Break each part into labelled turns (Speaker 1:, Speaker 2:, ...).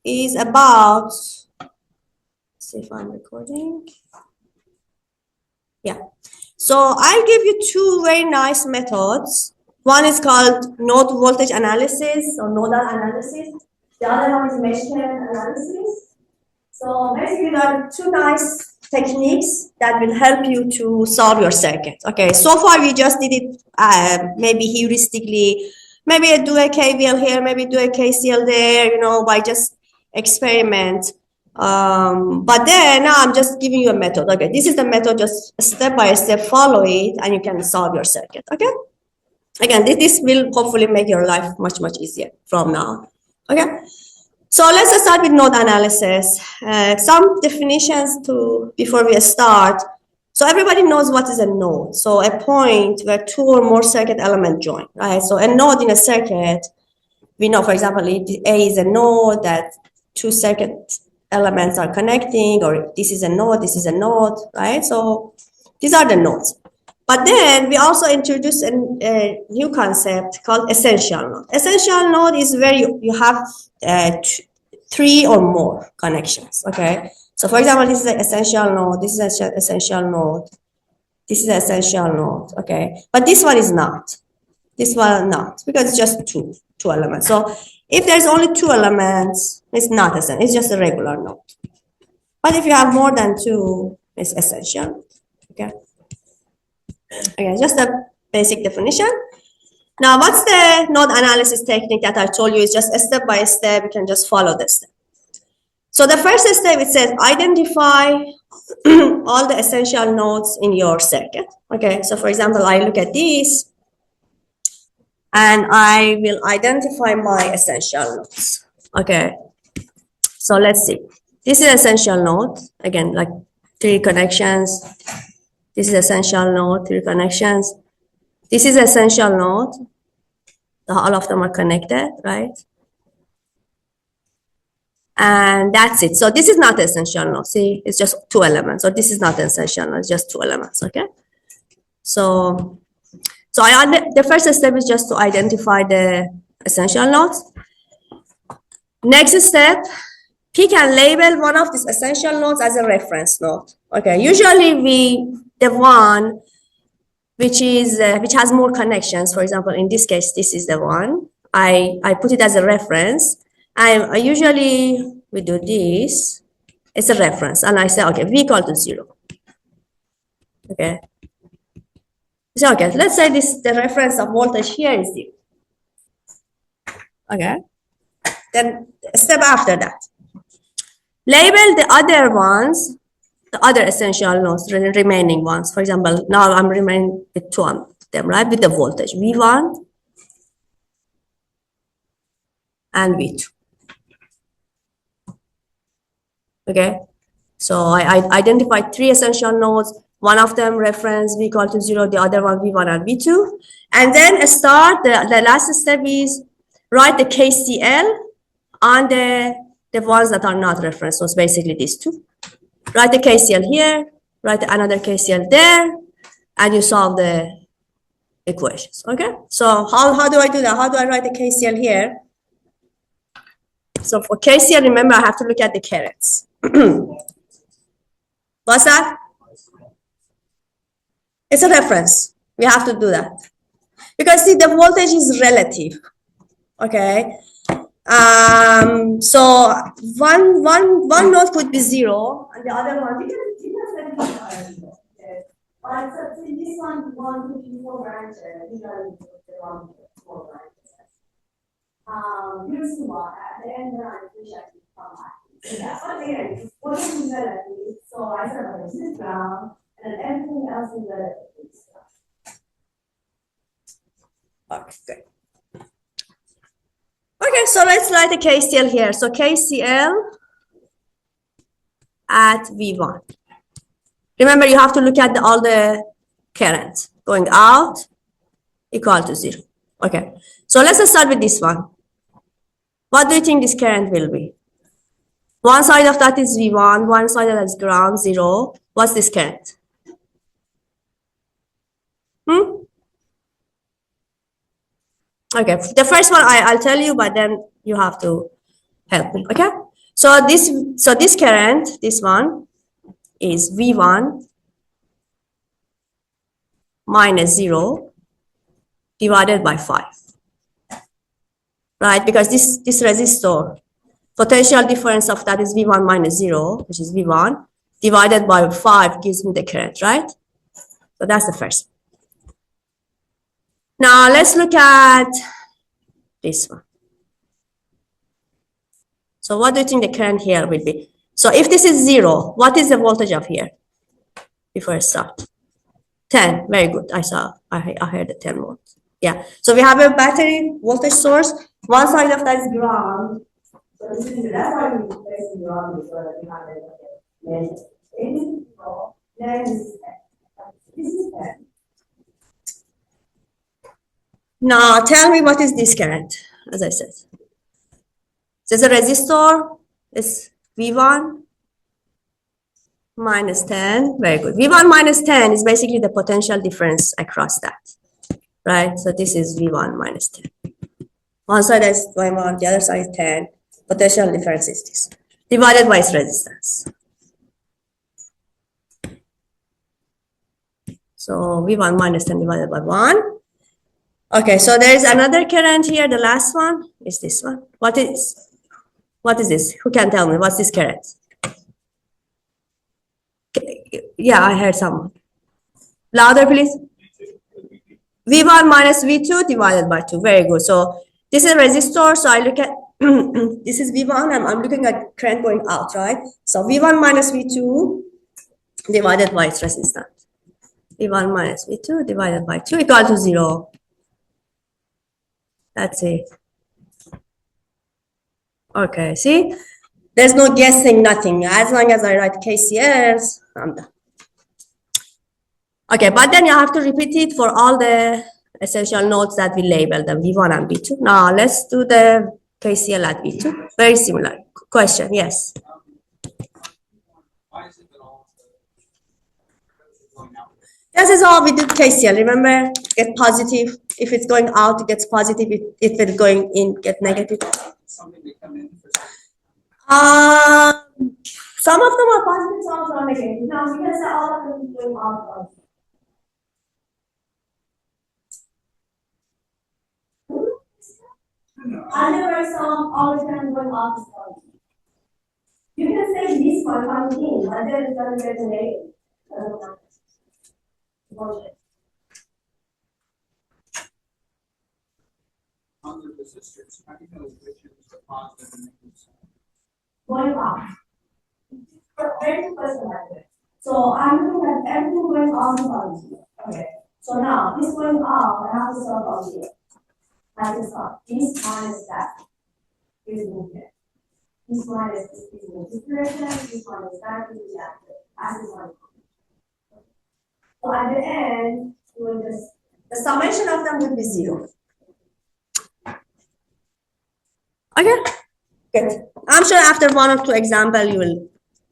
Speaker 1: is about, let's see if I'm recording. Yeah. So I'll give you two very nice methods. One is called node voltage analysis or nodal analysis. The other one is mesh current analysis. So basically, there are two nice techniques that will help you to solve your circuit. Okay, so far we just did it maybe heuristically, maybe do a KVL here, maybe do a KCL there, you know, by just experiment. But then now I'm just giving you a method. Okay, this is the method, just step by step, follow it, and you can solve your circuit. Okay, again, this will hopefully make your life much, much easier from now. Okay. So let's start with node analysis. Some definitions before we start. So everybody knows what is a node. So a point where two or more circuit elements join, right? So a node in a circuit, we know, for example, A is a node that two circuit elements are connecting, or this is a node, right? So these are the nodes. But then we also introduced a new concept called essential node. Essential node is where you have three or more connections, okay? So for example, this is an essential node, this is an essential node, this is an essential node, okay? But this one is not. This one not, because it's just two elements. So if there's only two elements, it's not essential, it's just a regular node. But if you have more than two, it's essential, okay? Okay, just a basic definition. Now, what's the node analysis technique that I told you? Is just a step by step, you can just follow the step. So the first step, it says identify all the essential nodes in your circuit. Okay, so for example, I look at this and I will identify my essential nodes. Okay, so let's see. This is essential node, again, like three connections. This is essential node, three connections. This is essential node. All of them are connected, right? And that's it. So this is not essential node. See, it's just two elements. So this is not essential node, it's just two elements, okay? So the first step is just to identify the essential nodes. Next step, pick and label one of these essential nodes as a reference node. Okay, usually the one which has more connections. For example, in this case, this is the one. I put it as a reference. I usually we do this. It's a reference, and I say, okay, V equal to 0. Okay. So okay, let's say the reference of voltage here is 0. Okay. Then step after that, label the other ones, the other essential nodes, the remaining ones. For example, now I'm remaining with two of them, right? With the voltage V1 and V2. Okay, so I identified three essential nodes. One of them reference V equal to 0, the other one V1 and V2. And then start, the last step is write the KCL on the ones that are not reference nodes, basically these two. Write the KCL here, write another KCL there, and you solve the equations, okay? So how do I do that? How do I write the KCL here? So for KCL, remember, I have to look at the currents. What's that? It's a reference. We have to do that. Because see, the voltage is relative. Okay. So one node could be 0, and the other one, we can set it. But this one could be 4 branches. These are the 4 branches. You'll see what at the end we should come back. Yeah, but again, what is relative? So I said, okay, this is ground, and everything else is relative. Okay, good. Okay, so let's write a KCL here. So KCL at V1. Remember, you have to look at all the currents going out equal to 0. Okay, so let's start with this one. What do you think this current will be? One side of that is V1, one side of that is ground, 0. What's this current? Okay, the first one I'll tell you, but then you have to help me, okay? So this current, this one, is V1 minus 0 divided by 5. Right? Because this resistor, potential difference of that is V1 minus 0, which is V1, divided by 5 gives me the current, right? So that's the first. Now let's look at this one. So what do you think the current here will be? So if this is 0, what is the voltage of here? Before I start. 10, very good. I heard the 10 volts. Yeah. So we have a battery voltage source. One side of that is ground. So this is that's why we place the ground so that we have it. Then this is 10. Now tell me what is this current, as I said. There's a resistor, it's V1 minus 10, very good. V1 minus 10 is basically the potential difference across that, right? So this is V1 minus 10. One side is V1, the other side is 10. Potential difference is this, divided by its resistance. So V1 minus 10 divided by 1. Okay, so there is another current here. The last one is this one. What is this? Who can tell me? What's this current? Yeah, I heard someone. Louder, please. V1 minus V2 divided by 2. Very good. So this is a resistor. So I look at, this is V1. I'm looking at current going out, right? So V1 minus V2 divided by its resistance. V1 minus V2 divided by 2 equal to 0. That's it. Okay, see? There's no guessing, nothing. As long as I write KCLs, I'm done. Okay, but then you have to repeat it for all the essential nodes that we labeled, the V1 and V2. Now let's do the KCL at V2. Very similar. Question, yes. This is all we did KCL. Remember, get positive. If it's going out, it gets positive. If it's going in, get negative. Some of them are positive, some of them are negative. Now, we can say all of them going out. Otherwise, all of them going out. You can say this one coming in, but then it's going to get a negative. On the resistors, how do you know which is the positive and negative side? Going up. For every person like that. So I'm looking at everything going on here. Okay. So now this going up, I have to solve on here. I have to solve this minus that is movement. This minus this is in this direction, this one is that, this is that. As this one. So at the end, the summation of them will be 0. Okay, good. I'm sure after 1 or 2 examples,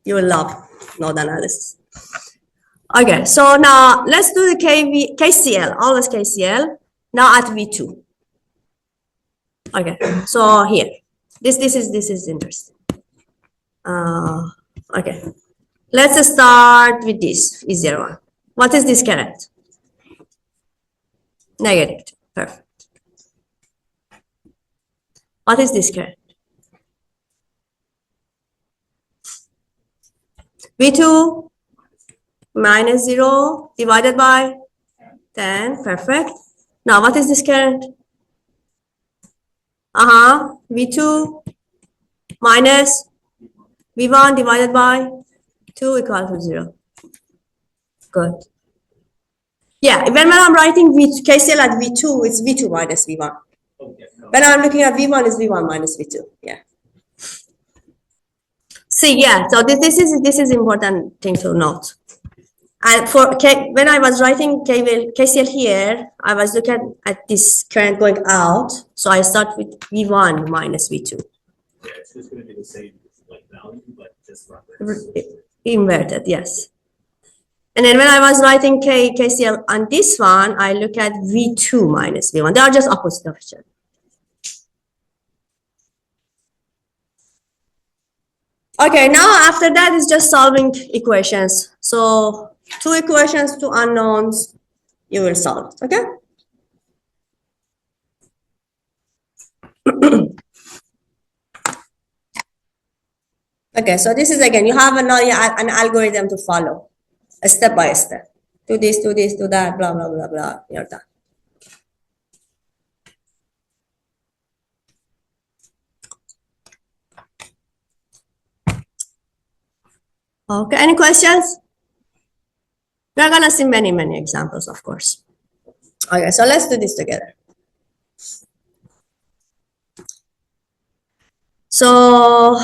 Speaker 1: you will love node analysis. Okay, so now let's do the KCL, always KCL. Now at V2. Okay, so here, this is interesting. Okay, let's start with this easier one. What is this current? Negative. Perfect. What is this current? V2 minus 0 divided by 10. Perfect. Now, what is this current? V2 minus V1 divided by 2 equal to 0. Good. Yeah, when I'm writing KCL at V2, it's V2 minus V1. Okay, no. When I'm looking at V1, it's V1 minus V2. Yeah. See, yeah, so this is important thing to note. And when I was writing KCL here, I was looking at this current going out. So I start with V1 minus V2. Yeah, it's just going to be the same like value, but just inverted, yes. And then when I was writing KCL on this one, I look at V2 minus V1. They are just opposite of each other. Okay, now after that is just solving equations. So 2 equations, 2 unknowns, you will solve it, okay? Okay, so this is again, you have an algorithm to follow, a step by step. Do this, do this, do that, blah, blah, blah, blah, you're done. Okay, any questions? We're gonna see many, many examples, of course. Okay, so let's do this together. So,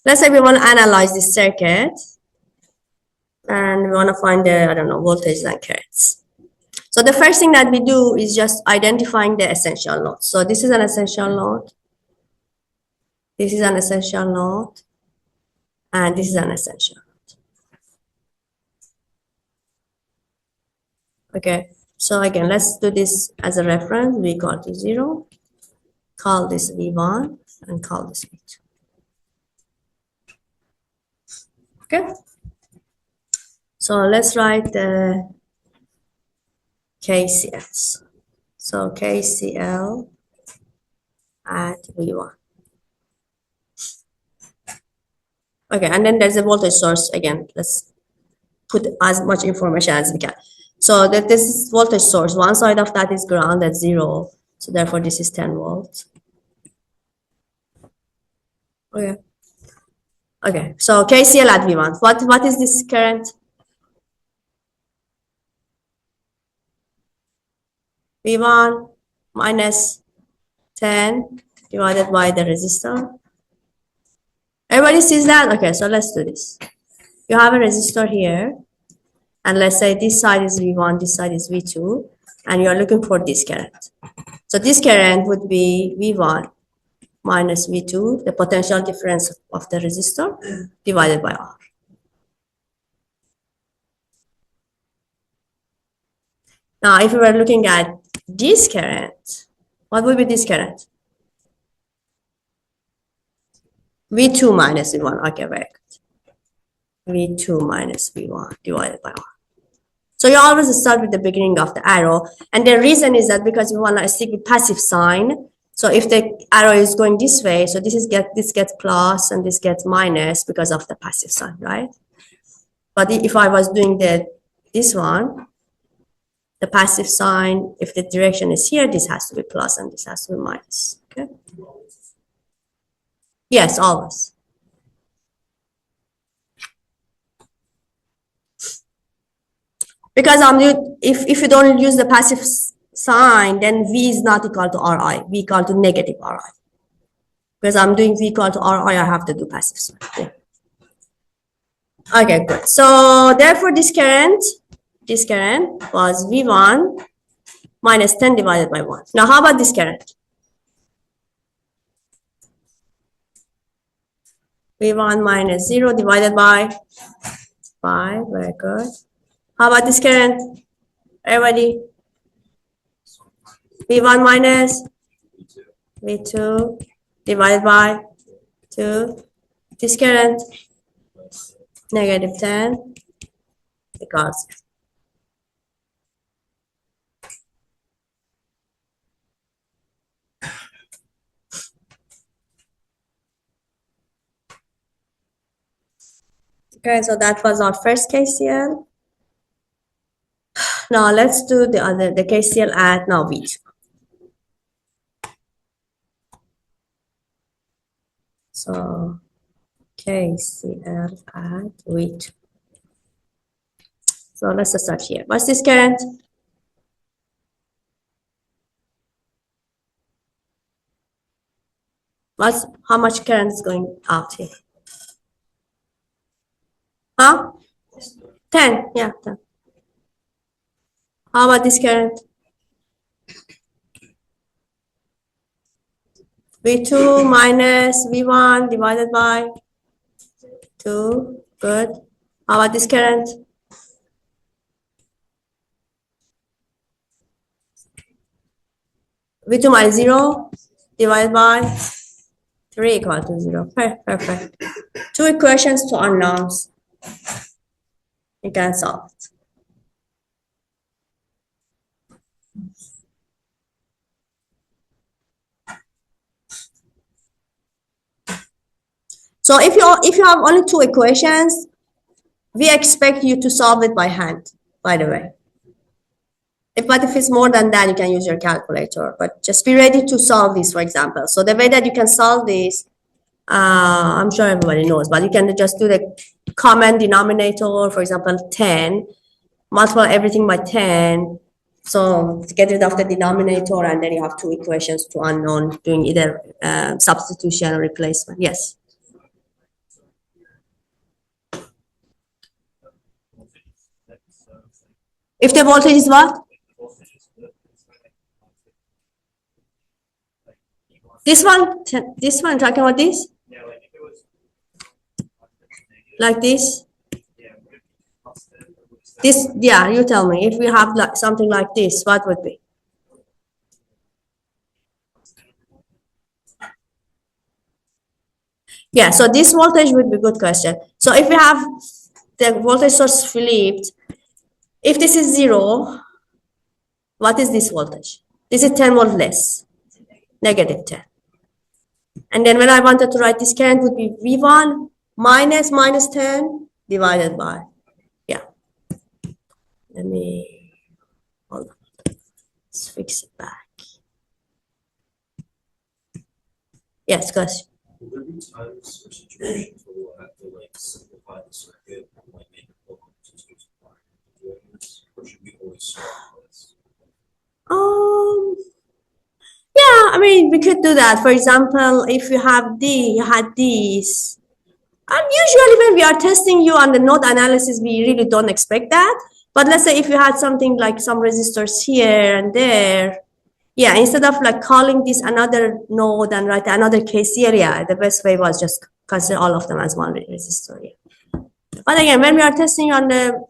Speaker 1: let's say we want to analyze this circuit and we want to find the, I don't know, voltage and currents. So the first thing that we do is just identifying the essential node. So this is an essential node. This is an essential node. And this is an essential. Okay, so again, let's do this as a reference. V equal to 0. Call this V1 and call this V2. Okay, so let's write the KCLs. So KCL at V1. Okay, and then there's a voltage source again. Let's put as much information as we can. So that this is voltage source. One side of that is ground at 0. So therefore this is 10 volts. Okay. Okay. So KCL at V1. What is this current? V1 minus 10 divided by the resistor. Everybody sees that? Okay, so let's do this. You have a resistor here, and let's say this side is V1, this side is V2, and you're looking for this current. So this current would be V1 minus V2, the potential difference of the resistor, divided by R. Now, if we were looking at this current, what would be this current? V2 minus V1. Okay, very good. V2 minus V1 divided by R. So you always start with the beginning of the arrow. And the reason is that because we want to stick with passive sign. So if the arrow is going this way, so this gets plus and this gets minus because of the passive sign, right? But if I was doing this one, the passive sign, if the direction is here, this has to be plus and this has to be minus. Okay? Yes, always. Because if you don't use the passive sign, then V is not equal to Ri. V equal to negative Ri. Because I'm doing V equal to Ri, I have to do passive sign. Yeah. Okay, good. So therefore, this current was V1 minus 10 divided by 1. Now, how about this current? V1 minus 0 divided by 5. Very good. How about this current? Everybody? V1 minus V2 divided by 2. This current? Negative 10 because okay, so that was our first KCL. Now let's do the KCL at now V2. So KCL at V2. So let's start here. What's this current? How much current is going out here? Huh? 10. Yeah, 10. How about this current? V2 minus V1 divided by 2. Good. How about this current? V2 minus 0 divided by 3 equal to 0. Perfect. 2 equations, 2 unknowns. You can solve it. So if you have only 2 equations, we expect you to solve it by hand, by the way. But if it's more than that, you can use your calculator. But just be ready to solve this, for example. So the way that you can solve this, I'm sure everybody knows, but you can just do the common denominator, for example, 10, multiply everything by 10. So to get rid of the denominator, and then you have 2 equations, 2 unknown, doing either substitution or replacement. Yes. If the voltage is what? This one, talking about this? Like this? This, yeah, you tell me. If we have like something like this, what would be? Yeah, so this voltage would be a good question. So if we have the voltage source flipped, if this is 0, what is this voltage? This is 10 volt less, negative 10. And then when I wanted to write this current would be V1 minus 10 divided by, yeah. Let me, hold on. Let's fix it back. Yes, question.
Speaker 2: Will there be times or situations where we'll have to like simplify the circuit and like make it look just doing this, or should we always start with this?
Speaker 1: Yeah, I mean, we could do that. For example, if you have you had these, and usually when we are testing you on the node analysis, we really don't expect that. But let's say if you had something like some resistors here and there, yeah, instead of like calling this another node and write another KCL, yeah, the best way was just consider all of them as one resistor. Yeah. But again, when we are testing on the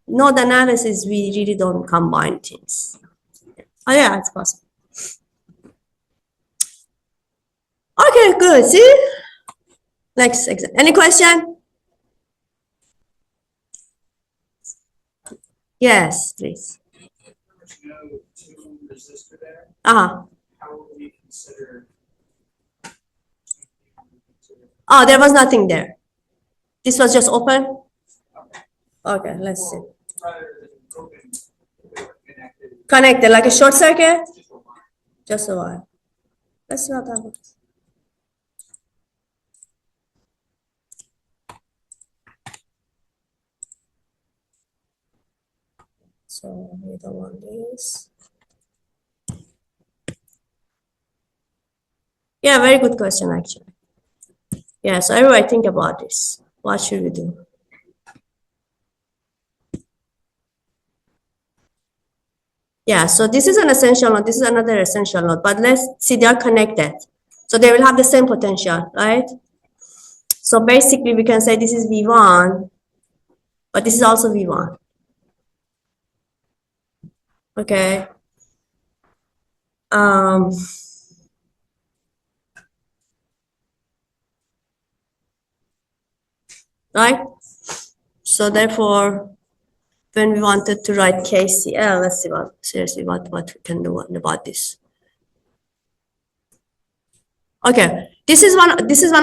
Speaker 1: node analysis, we really don't combine things. Oh yeah, it's possible. Okay, good. See? Next exam. Any question? Yes, please. Uh-huh.
Speaker 2: How will we consider?
Speaker 1: Oh, there was nothing there. This was just open? Okay, let's see. Connected, like a short circuit? Just a while. Let's see what happens. So we don't want this. Yeah, very good question, actually. Yeah, so everybody think about this. What should we do? Yeah, so this is an essential node. This is another essential node. But let's see, they are connected. So they will have the same potential, right? So basically, we can say this is V1, but this is also V1. Okay. Right? So therefore, when we wanted to write KCL, let's see what we can do about this. Okay, this is one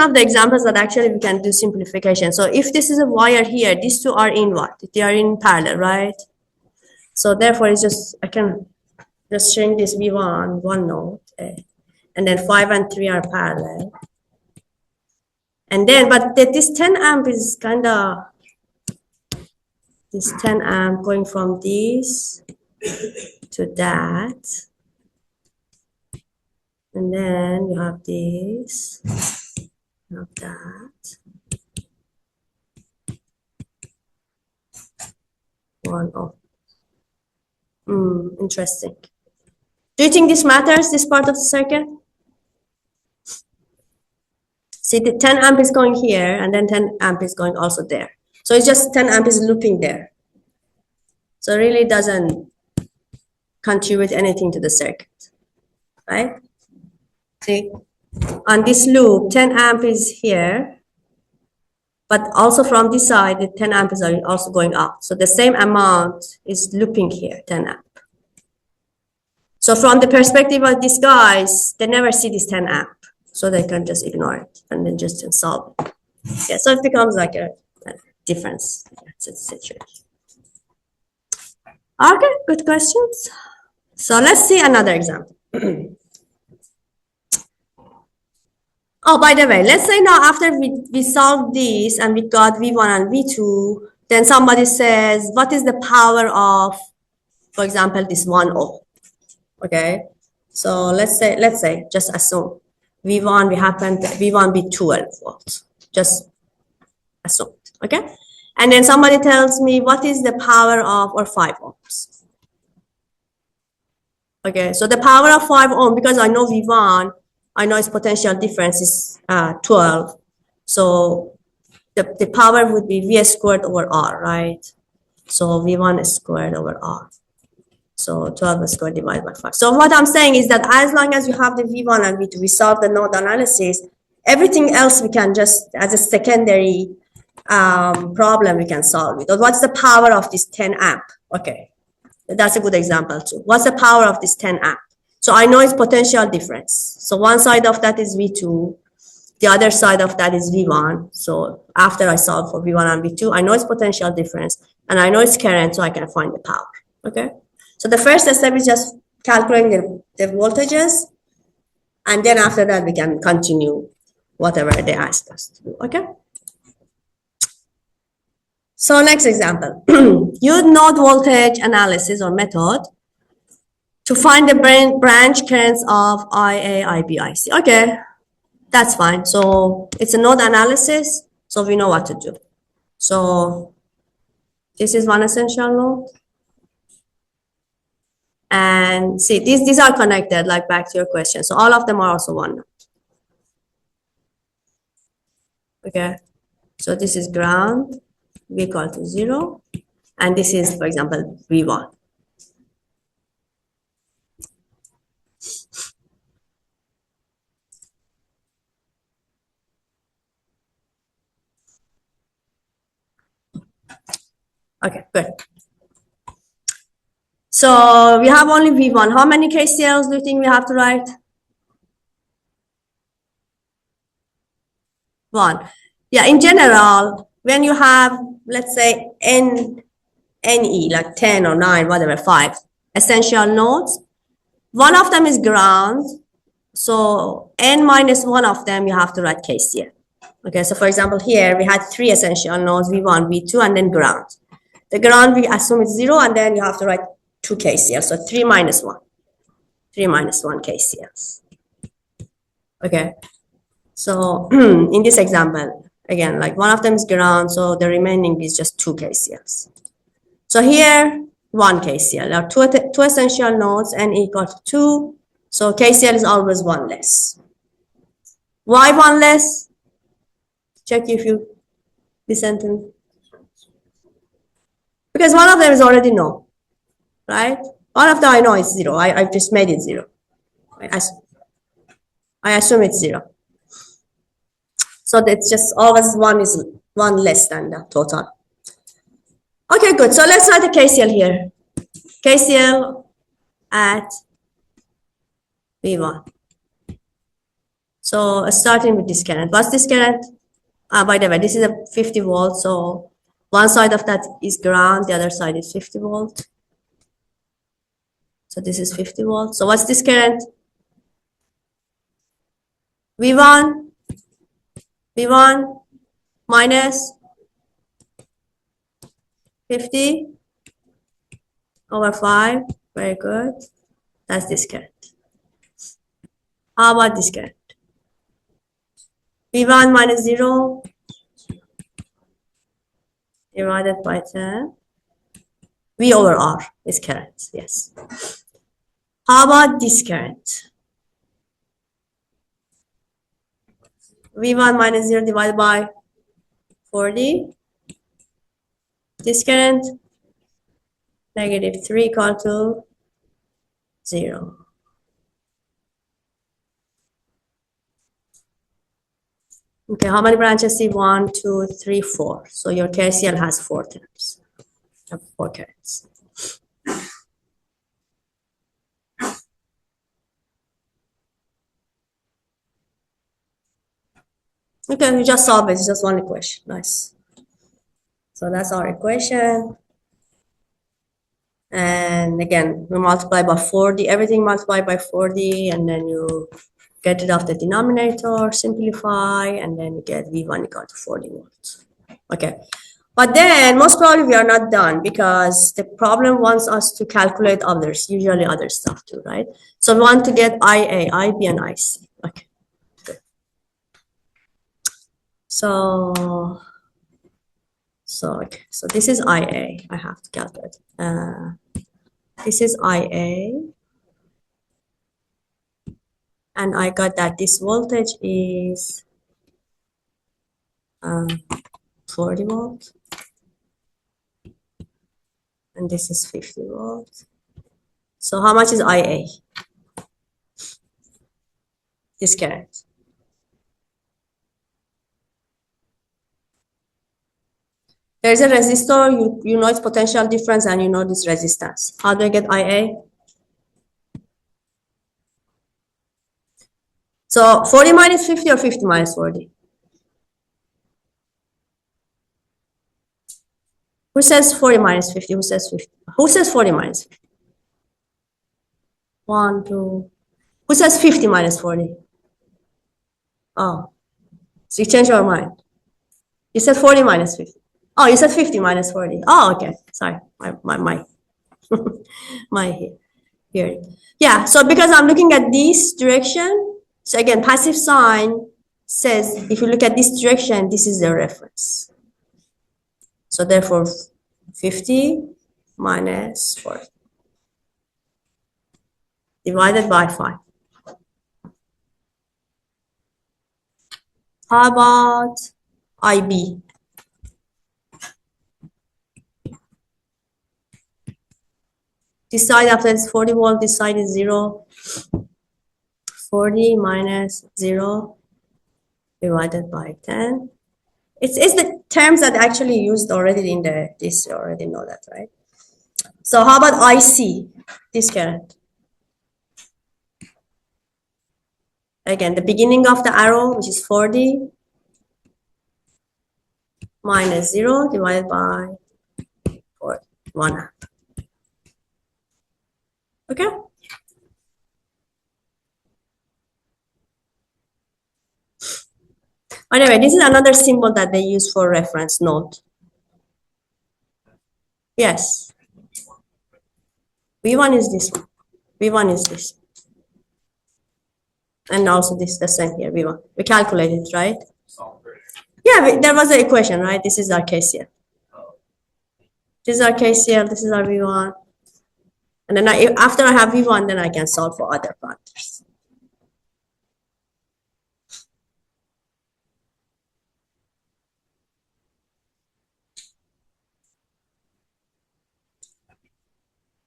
Speaker 1: of the examples that actually we can do simplification. So if this is a wire here, these two are in what? They are in parallel, right? So therefore, it's just I can just shrink this V1 one node, and then 5 and 3 are parallel. And then, but this 10 amp is kind of this 10 amp going from this to that. And then you have this, you have that. One off. Interesting. Do you think this matters, this part of the circuit? See, the 10 amp is going here, and then 10 amp is going also there. So it's just 10 amp is looping there. So it really doesn't contribute anything to the circuit, right? See? on this loop, 10 amp is here, but also from this side, the 10 amp is also going up. So the same amount is looping here, 10 amp. So from the perspective of these guys, they never see this 10 amp. So they can just ignore it and then just solve it. Yeah, so it becomes like a difference situation. Okay, good questions. So let's see another example. Oh, by the way, let's say now after we solved this and we got V1 and V2, then somebody says, what is the power of, for example, this 1 ohm? Okay, so let's say, just assume V1 V1 be 12 volts. Just assume it, okay? And then somebody tells me what is the power of, or 5 ohms. Okay, so the power of 5 ohm, because I know V1, I know its potential difference is 12. So the power would be V squared over R, right? So V1 squared over R. So 12 squared divided by 5. So what I'm saying is that as long as you have the V1 and V2, we solve the node analysis, everything else we can just, as a secondary problem, we can solve it. But what's the power of this 10 amp? Okay, that's a good example too. What's the power of this 10 amp? So I know its potential difference. So one side of that is V2. The other side of that is V1. So after I solve for V1 and V2, I know its potential difference and I know its current, so I can find the power. Okay. So the first step is just calculating the voltages. And then after that, we can continue whatever they ask us to do. Okay. So next example, use node voltage analysis or method to find the branch currents of IA, IB, IC. Okay, that's fine. So it's a node analysis, so we know what to do. So this is one essential node. And see, these are connected, like back to your question. So all of them are also one node. Okay, so this is ground, V equal to 0. And this is, for example, V1. Okay, good. So we have only V1. How many KCLs do you think we have to write? 1. Yeah, in general, when you have, let's say, NE, like 10 or 9, whatever, 5 essential nodes, one of them is ground. So N minus one of them, you have to write KCL. Okay, so for example, here we had 3 essential nodes, V1, V2, and then ground. The ground, we assume it's 0, and then you have to write 2 KCLs. So 3 minus 1. 3 minus 1 KCLs. Okay. So in this example, again, like one of them is ground, so the remaining is just 2 KCLs. So here, 1 KCL. There are two essential nodes, N equal to 2. So KCL is always 1 less. Why 1 less? Check if you listen to me. Because one of them is already no, right? One of them I know is 0. I just made it 0. I assume it's 0. So that's just always 1 is 1 less than the total. Okay, good. So let's write a KCL here. KCL at V1. So starting with this current. What's this current? By the way, this is a 50 volt. So one side of that is ground, the other side is 50 volt. So this is 50 volt. So what's this current? V1, V1 minus 50 over 5. Very good. That's this current. How about this current? V1 minus 0 divided by 10. V over R is current, yes. How about this current? V1 minus 0 divided by 40. This current, negative 3 equal to 0. Okay, how many branches see? 1, 2, 3, 4. So your KCL has 4 terms. 4 currents. Okay, we just solved it. It's just one equation. Nice. So that's our equation. And again, we multiply by 40, everything multiplied by 40, and then you get rid of the denominator, simplify, and then you get V1 equal to 40 volts. Okay. But then most probably we are not done because the problem wants us to calculate others, usually other stuff too, right? So we want to get IA, IB, and IC. Okay. Good. So okay. So this is IA. I have to calculate. This is IA. And I got that this voltage is 40 volts. And this is 50 volts. So how much is IA? This current. There's a resistor, you know its potential difference and you know this resistance. How do I get IA? So 40 minus 50 or 50 minus 40? Who says 40 minus 50? Who says 50? Who says 40 minus 50? 1, 2. Who says 50 minus 40? Oh, so you changed your mind. You said 40 minus 50. Oh, you said 50 minus 40. Oh, okay. Sorry, my hearing. Yeah, so because I'm looking at this direction, so again, passive sign says if you look at this direction, this is the reference. So therefore, 50 minus 40 divided by 5. How about IB? This side after it's 40 volt, this side is 0. 40 minus 0 divided by 10. It's the terms that actually used already in this, you already know that, right? So how about IC, this current? Again, the beginning of the arrow, which is 40, minus 0 divided by 1 amp. Okay? Anyway, this is another symbol that they use for reference node. Yes. V1 is this one. V1 is this. And also this, the same here, V1. We calculated, right? Yeah, there was an equation, right? This is our KCL. This is our KCL, this is our V1. And then after I have V1, then I can solve for other factors.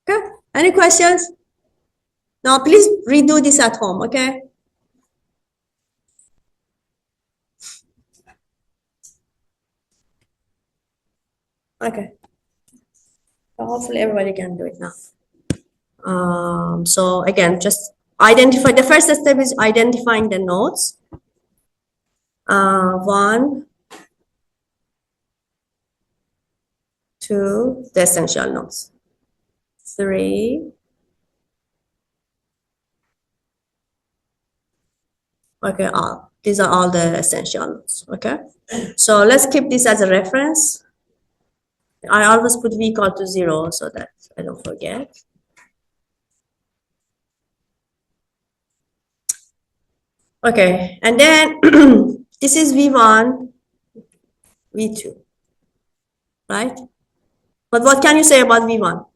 Speaker 1: Okay, any questions? Now, please redo this at home, okay? Okay. So hopefully everybody can do it now. So again, just identify, the first step is identifying the nodes. 1, 2, the essential nodes. 3. Okay, these are all the essential nodes, okay? So let's keep this as a reference. I always put V equal to 0 so that I don't forget. Okay, and then this is V1, V2, right? But what can you say about V1?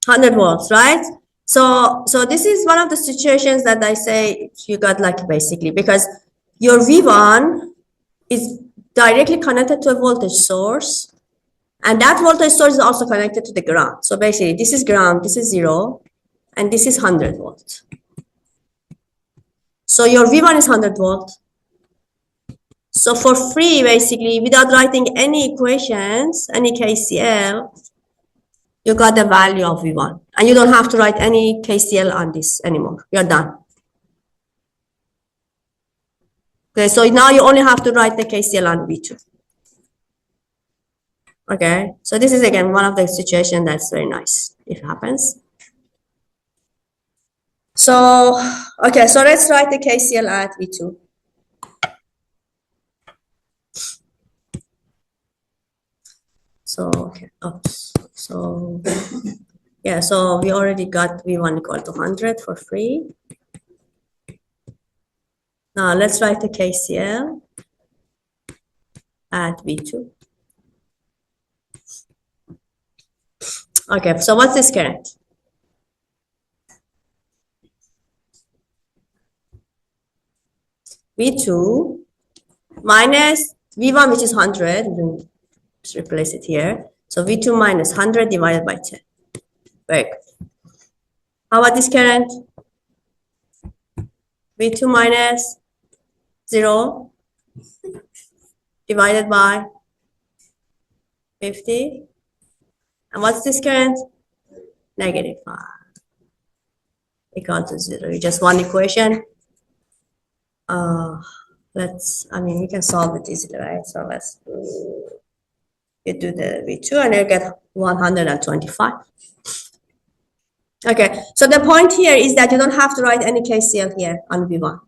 Speaker 1: 100 volts, right? So this is one of the situations that I say you got lucky basically because your V1 is directly connected to a voltage source And that voltage source is also connected to the ground. So basically, this is ground, this is 0, and this is 100 volts. So your V1 is 100 volts. So for free, basically, without writing any equations, any KCL, you got the value of V1. And you don't have to write any KCL on this anymore. You're done. Okay, so now you only have to write the KCL on V2. Okay, so this is again one of the situations that's very nice if it happens. So, okay, so let's write the KCL at V2. So, okay, oops. So, yeah, so we already got V1 equal to 100 for free. Now let's write the KCL at V2. Okay, so what's this current? V2 minus V1, which is 100. Just replace it here. So V2 minus 100 divided by 10. Very good. How about this current? V2 minus 0 divided by 50. And what's this current? Negative 5 equal to 0. You just one equation. We can solve it easily, right? So let's do, you do the V2 and you get 125. Okay, so the point here is that you don't have to write any KCL here on V1.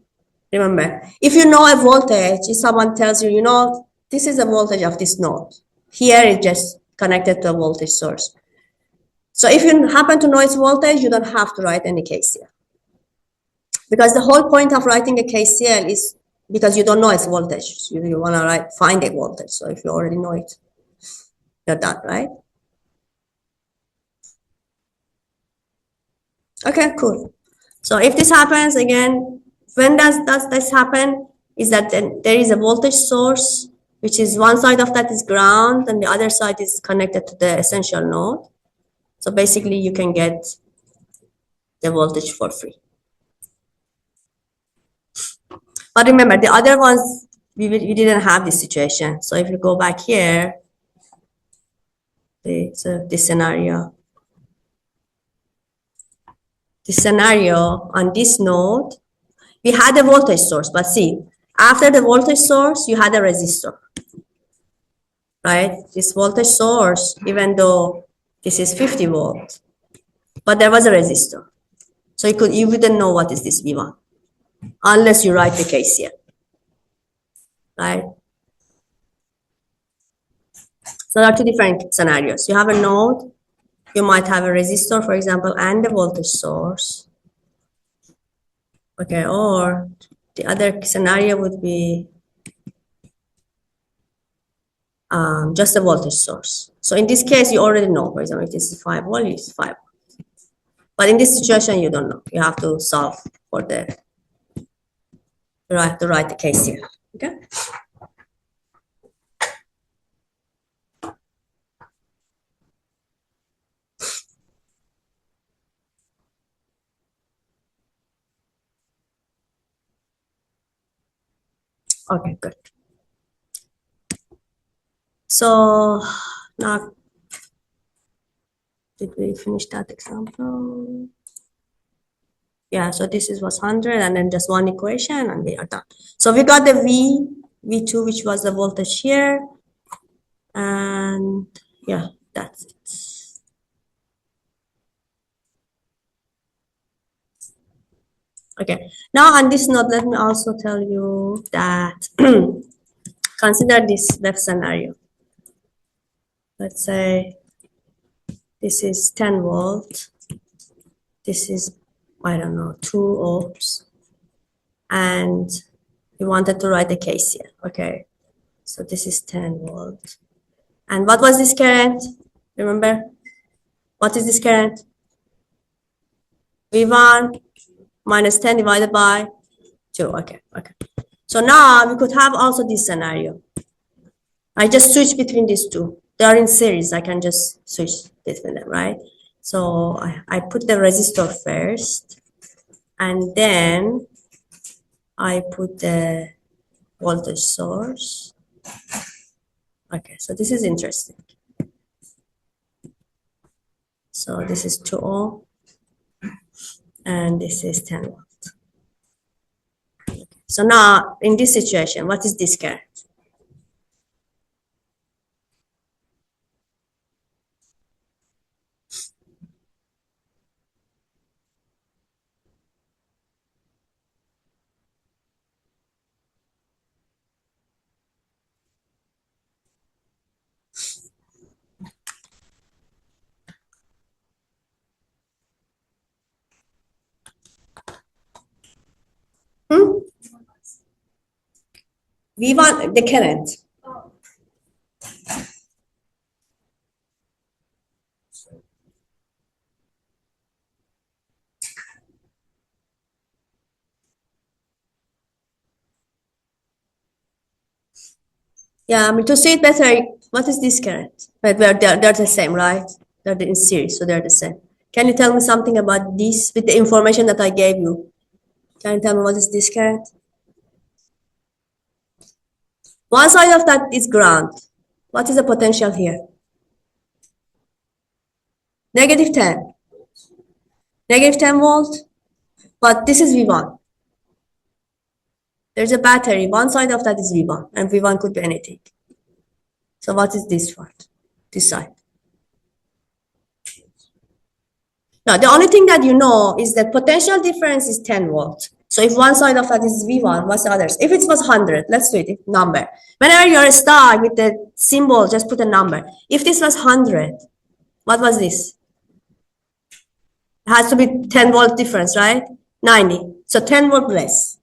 Speaker 1: Remember, if you know a voltage, if someone tells you, you know, this is the voltage of this node. Here it's just connected to a voltage source. So if you happen to know its voltage, you don't have to write any KCL. Because the whole point of writing a KCL is because you don't know its voltage. You want to find a voltage. So if you already know it, you're done, right? Okay, cool. So if this happens again, when does this happen? Is that there is a voltage source, which is one side of that is ground and the other side is connected to the essential node. So basically you can get the voltage for free. But remember, the other ones, we didn't have this situation. So if you go back here, this scenario. This scenario on this node, we had a voltage source, but see, after the voltage source, you had a resistor, right? This voltage source, even though this is 50 volts, but there was a resistor. So you wouldn't know what is this V1 unless you write the KCL, right? So there are two different scenarios. You have a node, you might have a resistor, for example, and a voltage source. Okay, or the other scenario would be just a voltage source. So in this case, you already know, for example, if this is 5 volts, it's 5 volts. But in this situation, you don't know. You have to solve for the, you have to write the KCL, okay? Okay, good. So now, did we finish that example? Yeah, so this was 100 and then just one equation and we are done. So we got the V2, which was the voltage here. And yeah, that's it. Okay, now on this note, let me also tell you that consider this left scenario. Let's say this is 10 volt. This is, I don't know, 2 ohms. And we wanted to write the KCL. Okay, so this is 10 volt. And what was this current? Remember? What is this current? V1 minus 10 divided by 2. Okay. So now we could have also this scenario. I just switch between these two. they are in series. I can just switch between them, right? So I put the resistor first, and then I put the voltage source. Okay, so this is interesting. So this is 2 ohm, and this is 10 watt. So now in this situation, what is this current? V1, the current. Yeah, I mean, to see it better, what is this current? But they're the same, right? They're in series, so they're the same. Can you tell me something about this with the information that I gave you? Can you tell me what is this current? One side of that is ground. What is the potential here? Negative 10. Negative 10 volts. But this is V1. There's a battery. One side of that is V1, and V1 could be anything. So what is this part? This side. Now, the only thing that you know is that potential difference is 10 volts. So if one side of that is V1, what's the others? If it was 100, let's do it, number. Whenever you're stuck with the symbol, just put a number. If this was 100, what was this? It has to be 10 volt difference, right? 90. So 10 volt less.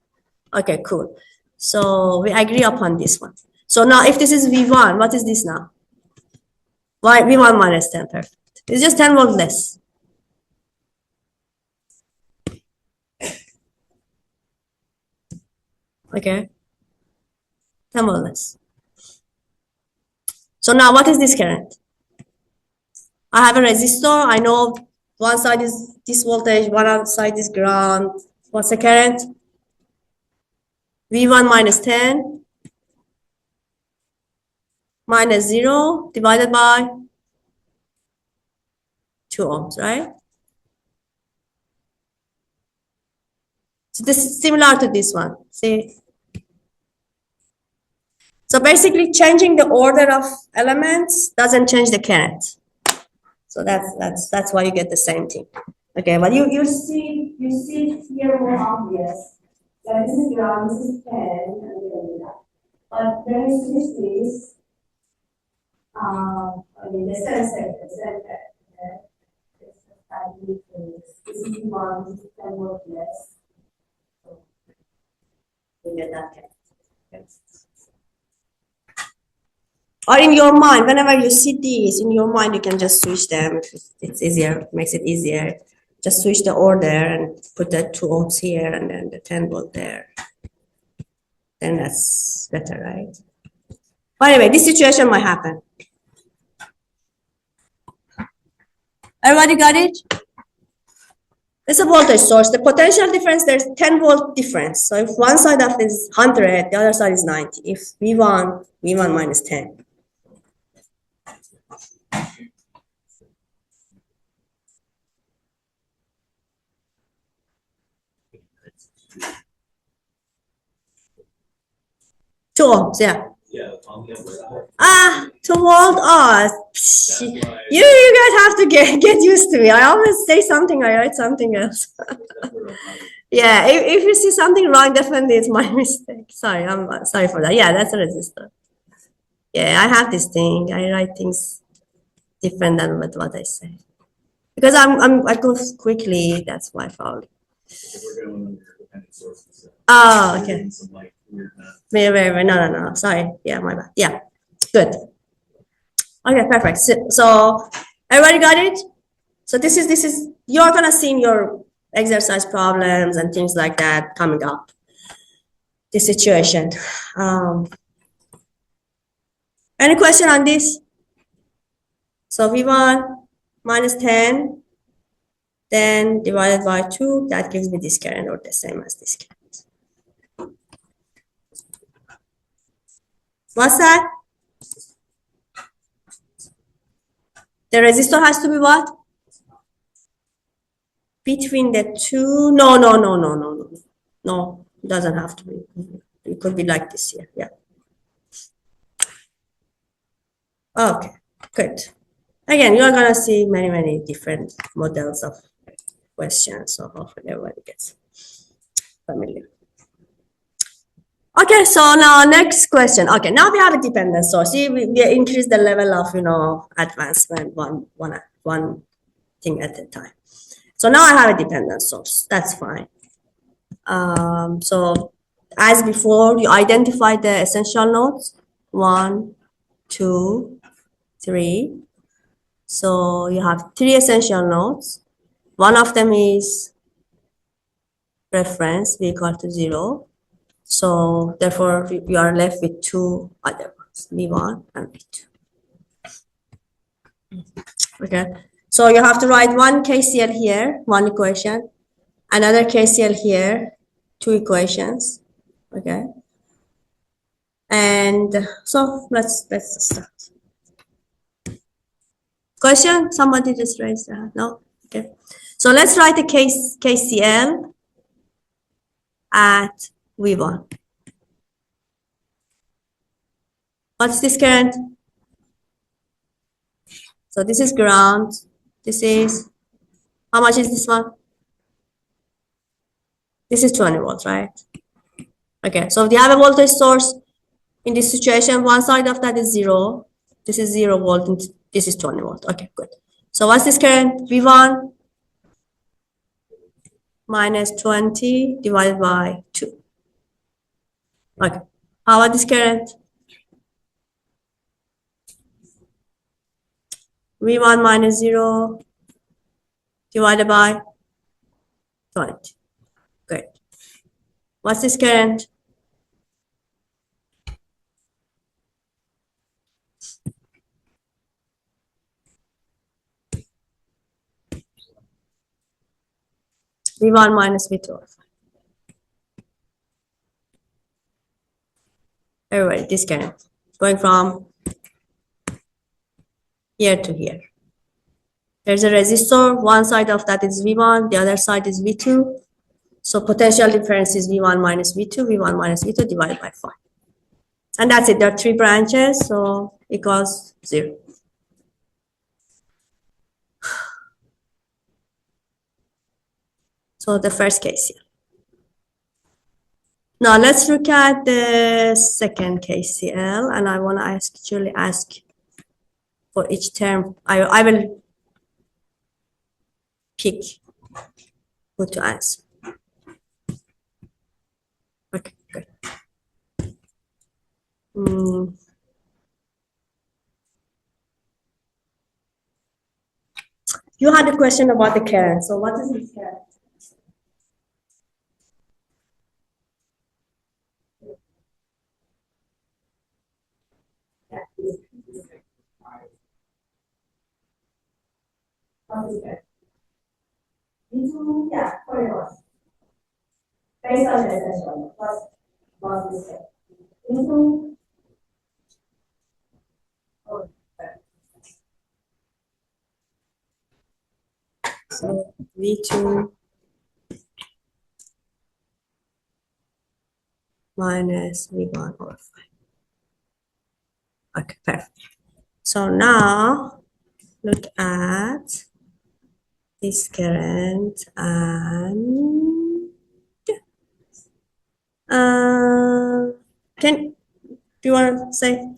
Speaker 1: Okay, cool. So we agree upon this one. So now if this is V1, what is this now? Why V1 minus 10, perfect. It's just 10 volt less. Okay. 10 volt less. So now what is this current? I have a resistor. I know one side is this voltage, one other side is ground. What's the current? V1 minus 10 minus 0 divided by 2 ohms, right? So this is similar to this one. See? So basically changing the order of elements doesn't change the current. So that's why you get the same thing. Okay, but you see here more obvious. So this is ground, this is 10, and that. But when you switch this, I mean the sensor, this is one, this is 10 volt less. So you get that current. Or in your mind, whenever you see these, in your mind, you can just switch them. It's easier, makes it easier. Just switch the order and put the 2 ohms here and then the 10 volt there. Then that's better, right? But anyway, this situation might happen. Everybody got it? There's a voltage source. The potential difference, there's 10 volt difference. So if one side of it is 100, the other side is 90. If V1 minus 10. Two ohms, yeah.
Speaker 2: Yeah, on the other
Speaker 1: Ah, 2 volt. Oh, you guys have to get used to me. I always say something, I write something else. Yeah, if you see something wrong, definitely it's my mistake. Sorry, I'm sorry for that. Yeah, that's a resistor. Yeah, I have this thing. I write things different than what I say because I go quickly. That's why probably.
Speaker 2: We're going under dependent sources.
Speaker 1: Oh,
Speaker 2: We're
Speaker 1: okay.
Speaker 2: doing some like weird math.
Speaker 1: Very. No. Sorry. Yeah, my bad. Yeah, good. Okay, perfect. So everybody got it? So this is you're gonna see in your exercise problems and things like that coming up. This situation. Any question on this? So V1 minus 10, then divided by 2, that gives me this current, or the same as this current. What's that? The resistor has to be what? Between the two? No. No, it doesn't have to be. It could be like this here. Yeah. Okay, good. Again, you're gonna see many different models of questions, so hopefully everybody gets familiar. Okay, so now next question. Okay, now we have a dependent source. See, we increase the level of advancement one thing at a time. So now I have a dependent source. That's fine. So as before, you identify the essential nodes. 1, 2, 3. So you have 3 essential nodes. One of them is reference, v equal to 0. So therefore, we are left with 2 other ones, v1 and v2. Okay. So you have to write one KCL here, one equation, another KCL here, 2 equations. Okay. And so let's start. Question? Somebody just raised their hand. No? Okay. So let's write a KCL at V1. What's this current? So this is ground. This is, how much is this one? This is 20 volts, right? Okay, so if you have a voltage source, in this situation, one side of that is 0. This is 0 volt, and this is 20 volt. Okay, good. So what's this current? V1 minus 20 divided by 2. Okay, how about this current? V1 minus 0 divided by 20. Good. What's this current? V1 minus V2. Everybody, this current going from here to here. There's a resistor. One side of that is V1, the other side is V2. So potential difference is V1 minus V2, V1 minus V2 divided by 5. And that's it. There are 3 branches, so equals 0. So the first case here. Now let's look at the second KCL, and I want to actually ask for each term. I will pick who to answer. Okay, good. You had a question about the current. So what is this current? What is it? Yeah, 20 volts. Based on the essential. What is it? Into so V2 minus V1 over 5. Okay, perfect. So now look at this current and do you want to say?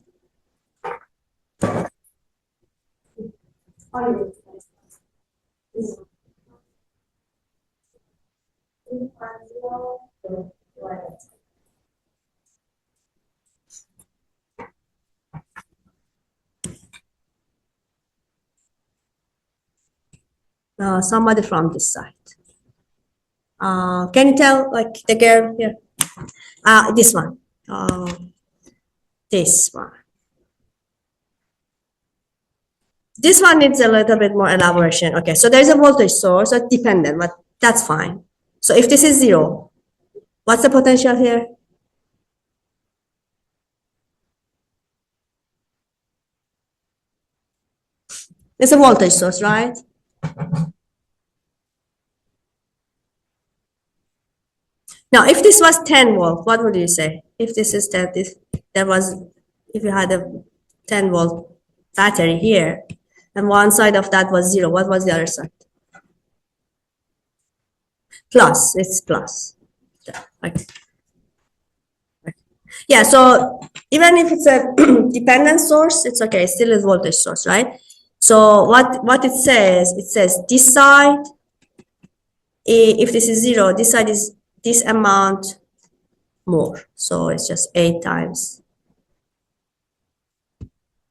Speaker 1: Somebody from this side. Can you tell, like, the girl here? This one. This one. This one needs a little bit more elaboration. Okay, so there's a voltage source, so dependent, but that's fine. So if this is 0, what's the potential here? It's a voltage source, right? Now, if this was 10 volt, what would you say? If this is that, if you had a 10 volt battery here, and one side of that was 0, what was the other side? Plus, it's plus. Yeah, okay. Yeah, so even if it's a dependent source, it's okay, it's still a voltage source, right? So what it says this side, if this is 0, this side is this amount more. So it's just 8 times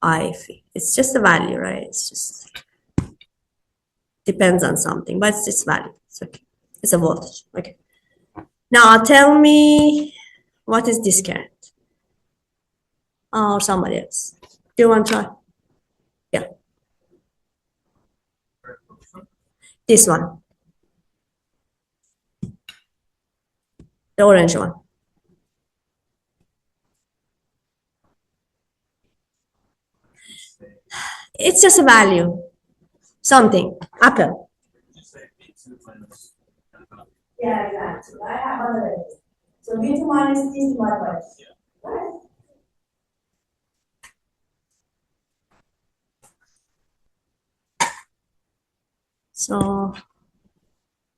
Speaker 1: I-phi. It's just a value, right? It's just depends on something, but it's value. It's okay. It's a voltage. Okay. Now tell me, what is this current? Or somebody else? Do you want to try? Yeah. This one. The orange one. It's just a value. Something. Apple. Yeah, exactly. I have other ways. So V2 minus this divided by this. Right? So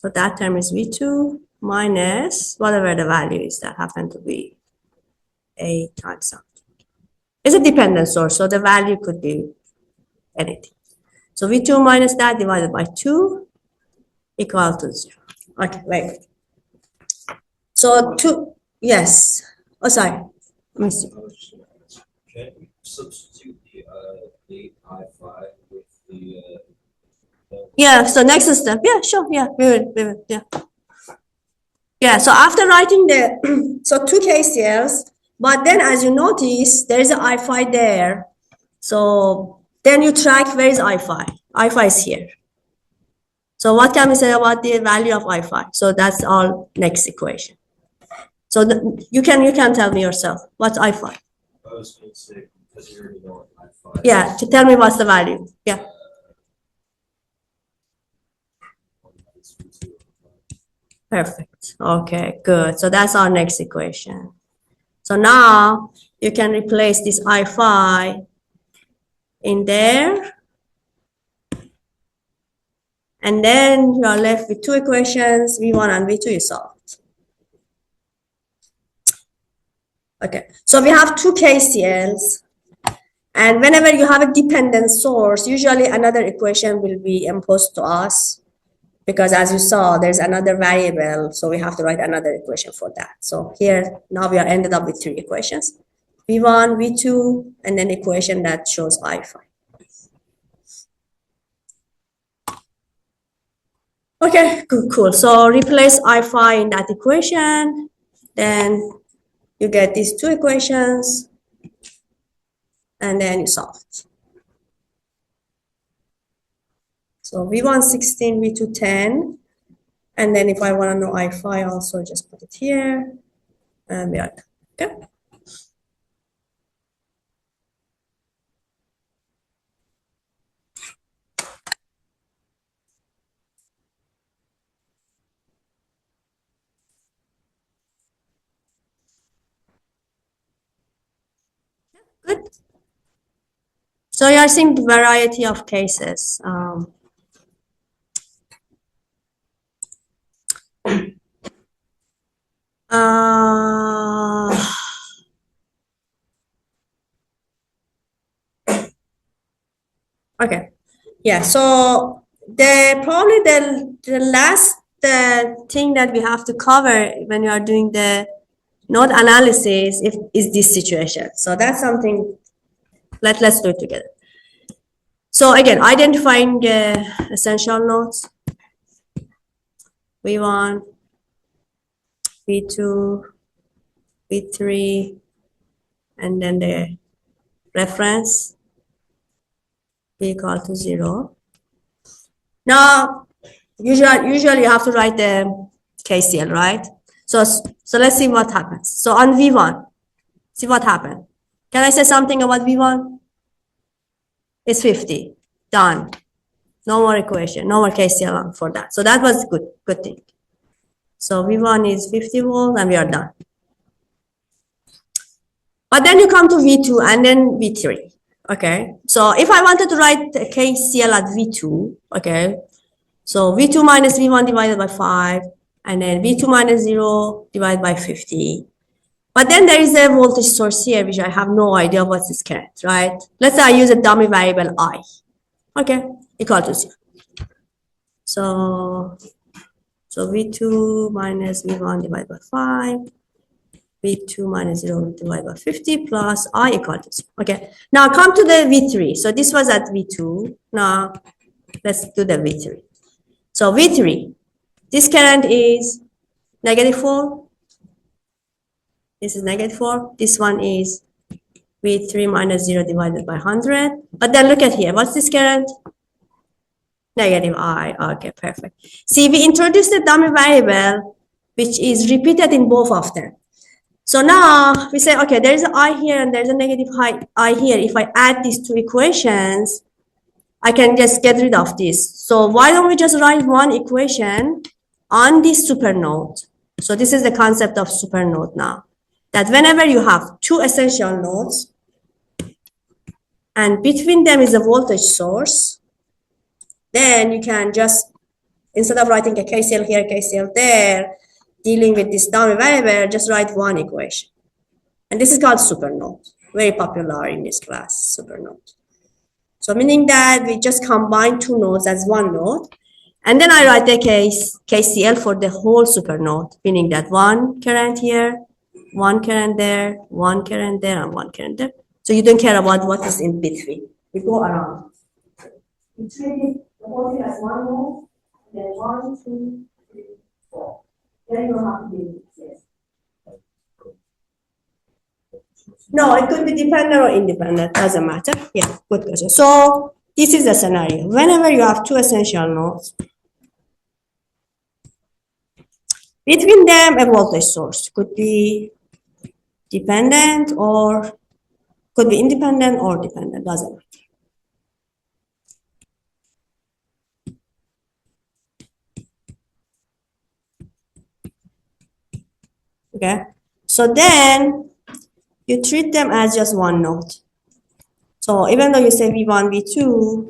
Speaker 1: that term is V2 minus whatever the value is that happen to be 8 times something. It's a dependent source, so the value could be anything. So V2 minus that divided by 2 equal to 0. Okay, wait. So 2, yes. Oh, sorry. Let me see.
Speaker 2: Can we substitute the I5 with the
Speaker 1: Yeah, so next step. Yeah, sure. Yeah, we will. Yeah. Yeah, so after writing the, so 2 KCLs, but then as you notice, there is an I-phi there. So then you track where is I-phi. I-phi is here. So what can we say about the value of I-phi? So that's our next equation. So you can tell me yourself, what's I-phi?
Speaker 2: I was going to say, because you already know what I5
Speaker 1: Yeah, to tell me what's the value. Yeah.
Speaker 2: is V2.
Speaker 1: Perfect. Okay, good. So that's our next equation. So now you can replace this I-phi in there. And then you are left with 2 equations, V1 and V2 you solved. Okay, so we have 2 KCLs. And whenever you have a dependent source, usually another equation will be imposed to us. Because as you saw, there's another variable, so we have to write another equation for that. So here, now we are ended up with 3 equations. V1, V2, and then equation that shows I-phi. Okay, cool. So replace I-phi in that equation, then you get these 2 equations, and then you solve it. So V1 16, V2 10, and then if I want to know I-phi, also just put it here, and we are done. Okay. Good. So you are seeing the variety of cases. Okay. Yeah. So probably the last thing that we have to cover when you are doing the node analysis is this situation. So that's something. Let's do it together. So again, identifying the essential nodes. V1, V2, V3, and then the reference. V equal to 0. Now, usually you have to write the KCL, right? So let's see what happens. So on V1, see what happened. Can I say something about V1? It's 50. Done. No more equation, no more KCL for that. So that was good thing. So V1 is 50 volts and we are done. But then you come to V2 and then V3. Okay. So if I wanted to write the KCL at V2, okay. So V2 minus V1 divided by 5, and then V2 minus 0 divided by 50. But then there is a voltage source here, which I have no idea what's this current, right? Let's say I use a dummy variable I. Okay, equal to 0. So V2 minus V1 divided by 5, V2 minus 0 divided by 50 plus I equal to 0. Okay, now come to the V3. So this was at V2. Now let's do the V3. So V3, this current is -4. This is -4. This one is V3 minus 0 divided by 100. But then look at here. What's this current? -I. Okay, perfect. See, we introduced the dummy variable, which is repeated in both of them. So now we say, okay, there's an I here and there's a negative I here. If I add these two equations, I can just get rid of this. So why don't we just write one equation on this supernode? So this is the concept of supernode now. That whenever you have two essential nodes and between them is a voltage source, then you can just, instead of writing a KCL here, KCL there, dealing with this dummy variable, just write one equation. And this is called supernode. Very popular in this class, supernode. So meaning that we just combine two nodes as one node. And then I write the KCL for the whole supernode, meaning that one current here, one current there, one current there, and one current there. So you don't care about what is in between. We go around. We treat it the whole thing as one node, and then 1, 2, 3, 4. Then you don't have to be this. No, it could be dependent or independent, doesn't matter. Yeah, good question. So this is the scenario. Whenever you have two essential nodes, between them a voltage source could be dependent or could be independent or dependent, doesn't matter. Okay, so then you treat them as just one node. So even though you say V1, V2,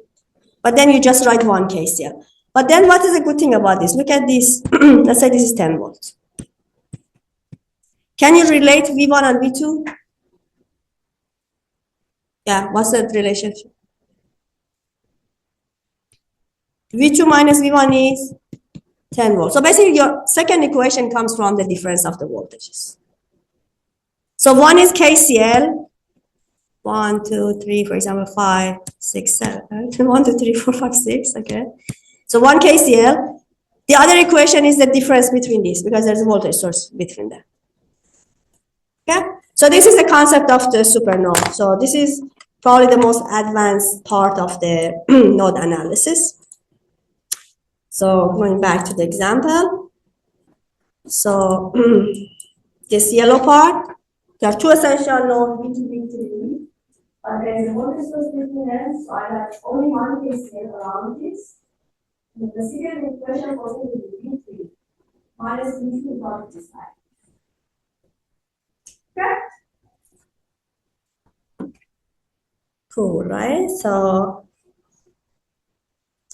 Speaker 1: but then you just write one KCL. But then what is the good thing about this? Look at this. Let's say this is 10 volts. Can you relate V1 and V2? Yeah, what's the relationship? V2 minus V1 is 10 volts. So basically your second equation comes from the difference of the voltages. So one is KCL. 1, 2, 3, for example, 5, 6, 7. 1, 2, 3, 4, 5, 6. Okay. So one KCL. The other equation is the difference between these because there's a voltage source between them. Okay. So this is the concept of the supernode. So this is probably the most advanced part of the node analysis. So going back to the example. So this yellow part, you have two essential nodes, V2, V3. But there is a voltage source between them, so I have only one KCL around this. And the second equation for me will be V3 minus V2 equal to this side. Okay? Cool, right? So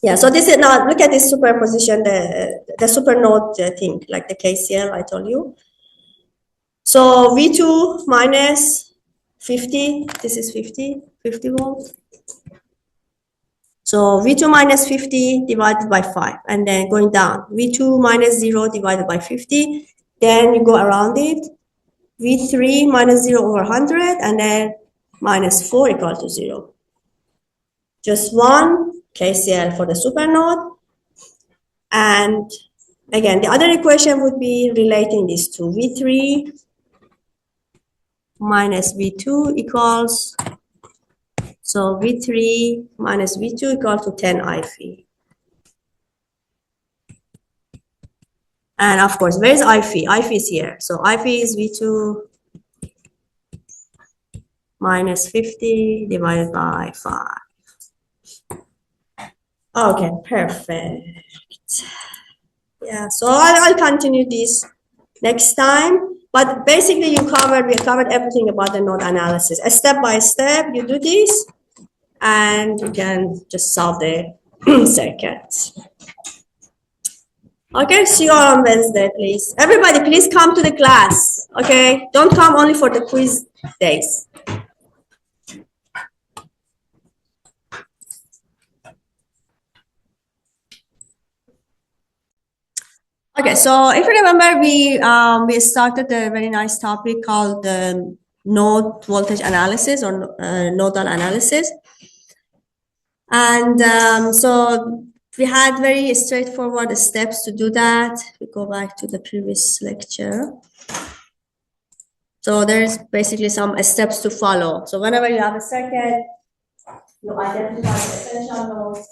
Speaker 1: yeah, so this is now look at this superposition, the supernode thing, like the KCL I told you. So V2 minus 50, this is 50 volts. So V2 minus 50 divided by 5, and then going down. V2 minus 0 divided by 50, then you go around it. V3 minus 0 over 100, and then minus 4 equal to 0. Just one KCL for the supernode. And again, the other equation would be relating these two. V3 minus V2 equals So V3 minus V2 equal to 10 I3. And of course, where is I3? I3 is here. So I3 is V2 minus 50 divided by 5. Okay, perfect. Yeah, so I'll continue this next time. But basically, we covered everything about the node analysis. Step by step, you do this, and you can just solve the circuit. Okay, see you all on Wednesday, please. Everybody, please come to the class. Okay, don't come only for the quiz days. Okay, so if you remember, we started a very nice topic called node voltage analysis or nodal analysis, and so we had very straightforward steps to do that. We go back to the previous lecture. So there's basically some steps to follow. So whenever you have a circuit, you identify the essential nodes.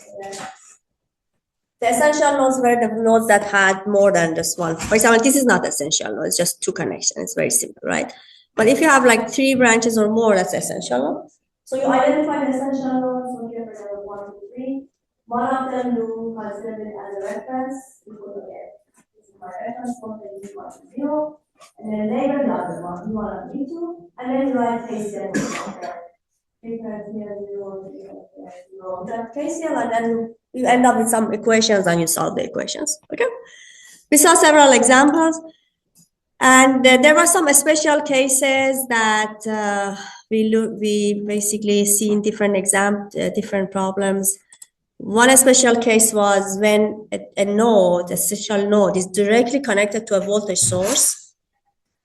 Speaker 1: The essential nodes were the nodes that had more than just one. For example, this is not essential node, it's just two connections. It's very simple, right? But if you have like 3 branches or more, that's essential node. So you identify the essential nodes. So here, for example, 1, 2, 3. One of them you consider it as a reference. You put it. This is my reference point, this is 1 to 0. And then label the other one, V1 and V2. And then you write KCL. KCL, and then you end up with some equations and you solve the equations. Okay. We saw several examples, and there were some special cases that we basically see in different problems. One special case was when a node, a essential node, is directly connected to a voltage source,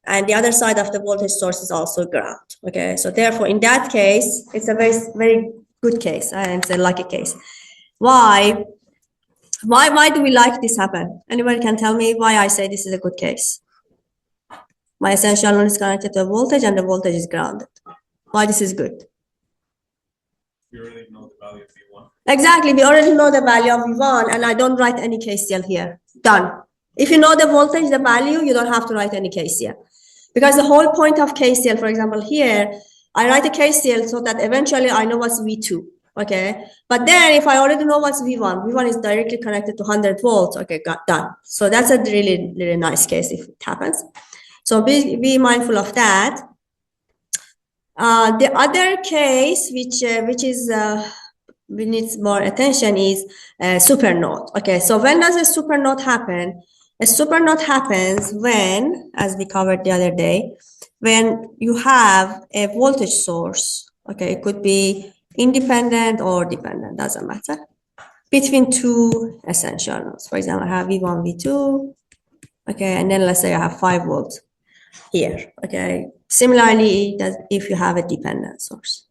Speaker 1: and the other side of the voltage source is also ground. Okay, so therefore, in that case, it's a very, very good case, and it's a lucky case. Why do we like this happen? Anybody can tell me why I say this is a good case? My essential node is connected to a voltage, and the voltage is grounded. Why this is good?
Speaker 2: We already know the value of V1.
Speaker 1: Exactly, we already know the value of V1, and I don't write any KCL here. Done. If you know the voltage, the value, you don't have to write any KCL. Because the whole point of KCL, for example, here, I write a KCL so that eventually I know what's V2, okay? But then if I already know what's V1, V1 is directly connected to 100 volts, okay, got done. So that's a really, really nice case if it happens. So be mindful of that. The other case, which is we needs more attention, is supernode. Okay, so when does a supernode happen? A supernode happens when, as we covered the other day, when you have a voltage source. Okay, it could be independent or dependent, doesn't matter, between 2 essential nodes. For example, I have V1, V2. Okay, and then let's say I have 5 volts here. Okay, similarly, if you have a dependent source.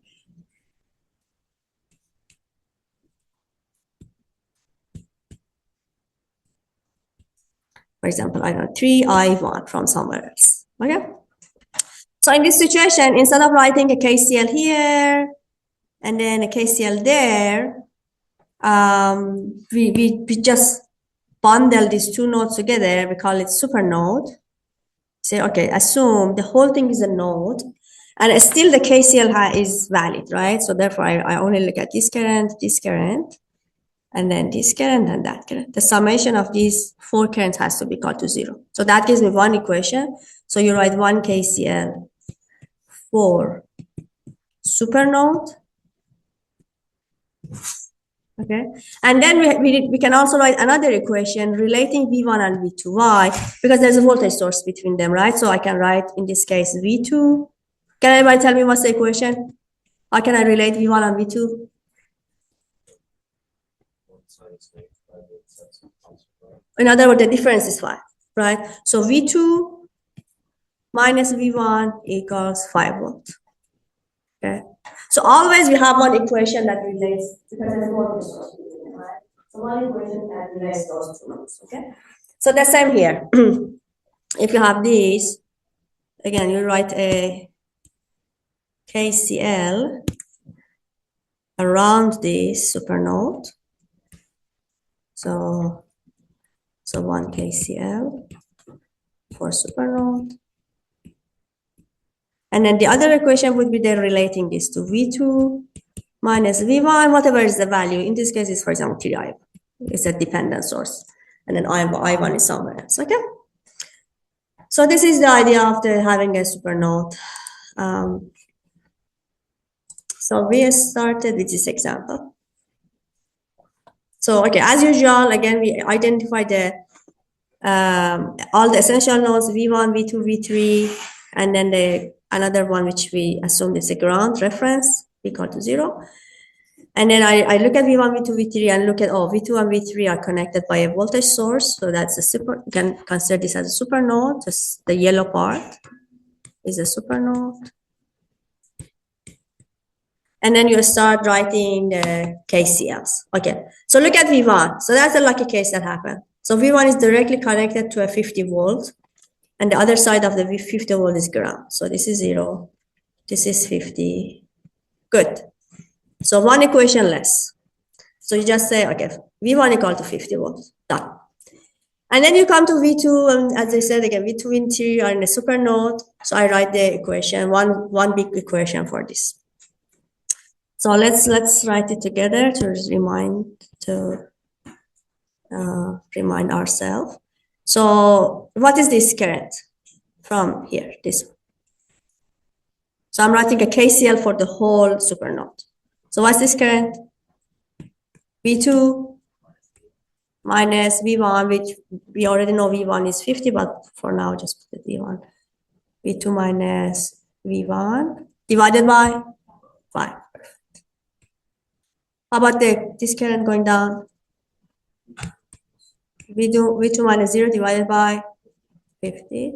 Speaker 1: For example, I got 3 I1 from somewhere else. Okay. So in this situation, instead of writing a KCL here and then a KCL there, we just bundle these 2 nodes together. We call it supernode. Say, okay, assume the whole thing is a node, and still the KCL is valid, right? So therefore, I only look at this current, and then this current and that current. The summation of these 4 currents has to be equal to 0. So that gives me one equation. So you write 1 KCL for supernode. Okay, and then we can also write another equation relating V1 and V2. Why? Because there's a voltage source between them, right? So I can write, in this case, V2. Can anybody tell me what's the equation? How can I relate V1 and V2? In other words, the difference is 5, right? So V2 minus V1 equals 5 volts. Okay. So always we have one equation that relates, because there's voltage source, right? So one equation that relates those 2 nodes. Okay. So the same here. If you have these, again, you write a KCL around this supernode. So 1 KCL for supernode. And then the other equation would be then relating this to V2 minus V1, whatever is the value. In this case, it's, for example, 3I1. It's a dependent source. And then I1 is somewhere else, okay? So this is the idea of having a supernode. So we started with this example. So, okay, as usual, again, we identify all the essential nodes, V1, V2, V3, and then another one which we assume is a ground reference, equal to 0. And then I look at V1, V2, V3, and look at, V2 and V3 are connected by a voltage source. So that's you can consider this as a supernode. Just the yellow part is a supernode. And then you start writing the KCLs. Okay, so look at V1. So that's a lucky case that happened. So V1 is directly connected to a 50 volt, and the other side of the 50 volt is ground. So this is 0, this is 50. Good. So one equation less. So you just say, okay, V1 equal to 50 volts, done. And then you come to V2, and as I said again, V2 and V3 are in a supernode. So I write the equation, one big equation for this. So let's write it together to remind ourselves. So what is this current from here? This one. So I'm writing a KCL for the whole supernode. So what's this current? V2 minus V1, which we already know V1 is 50, but for now just put the V1. V2 minus V1 divided by 5. How about this current going down? V2 minus 0 divided by 50.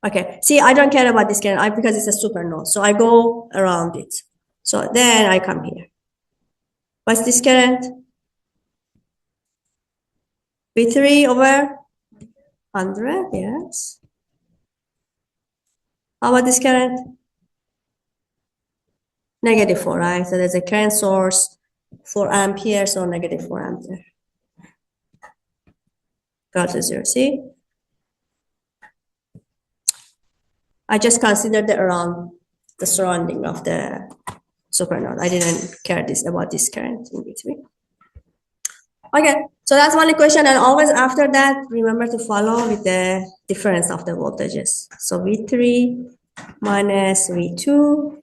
Speaker 1: Okay, see, I don't care about this current because it's a supernode. So I go around it. So then I come here. What's this current? V3 over 100, yes. How about this current? -4, right? So there's a current source, 4 amperes, so -4 ampere. Go to 0, see? I just considered around the surrounding of the supernode. I didn't care about this current in between. Okay, so that's one equation, and always after that, remember to follow with the difference of the voltages. So V3 minus V2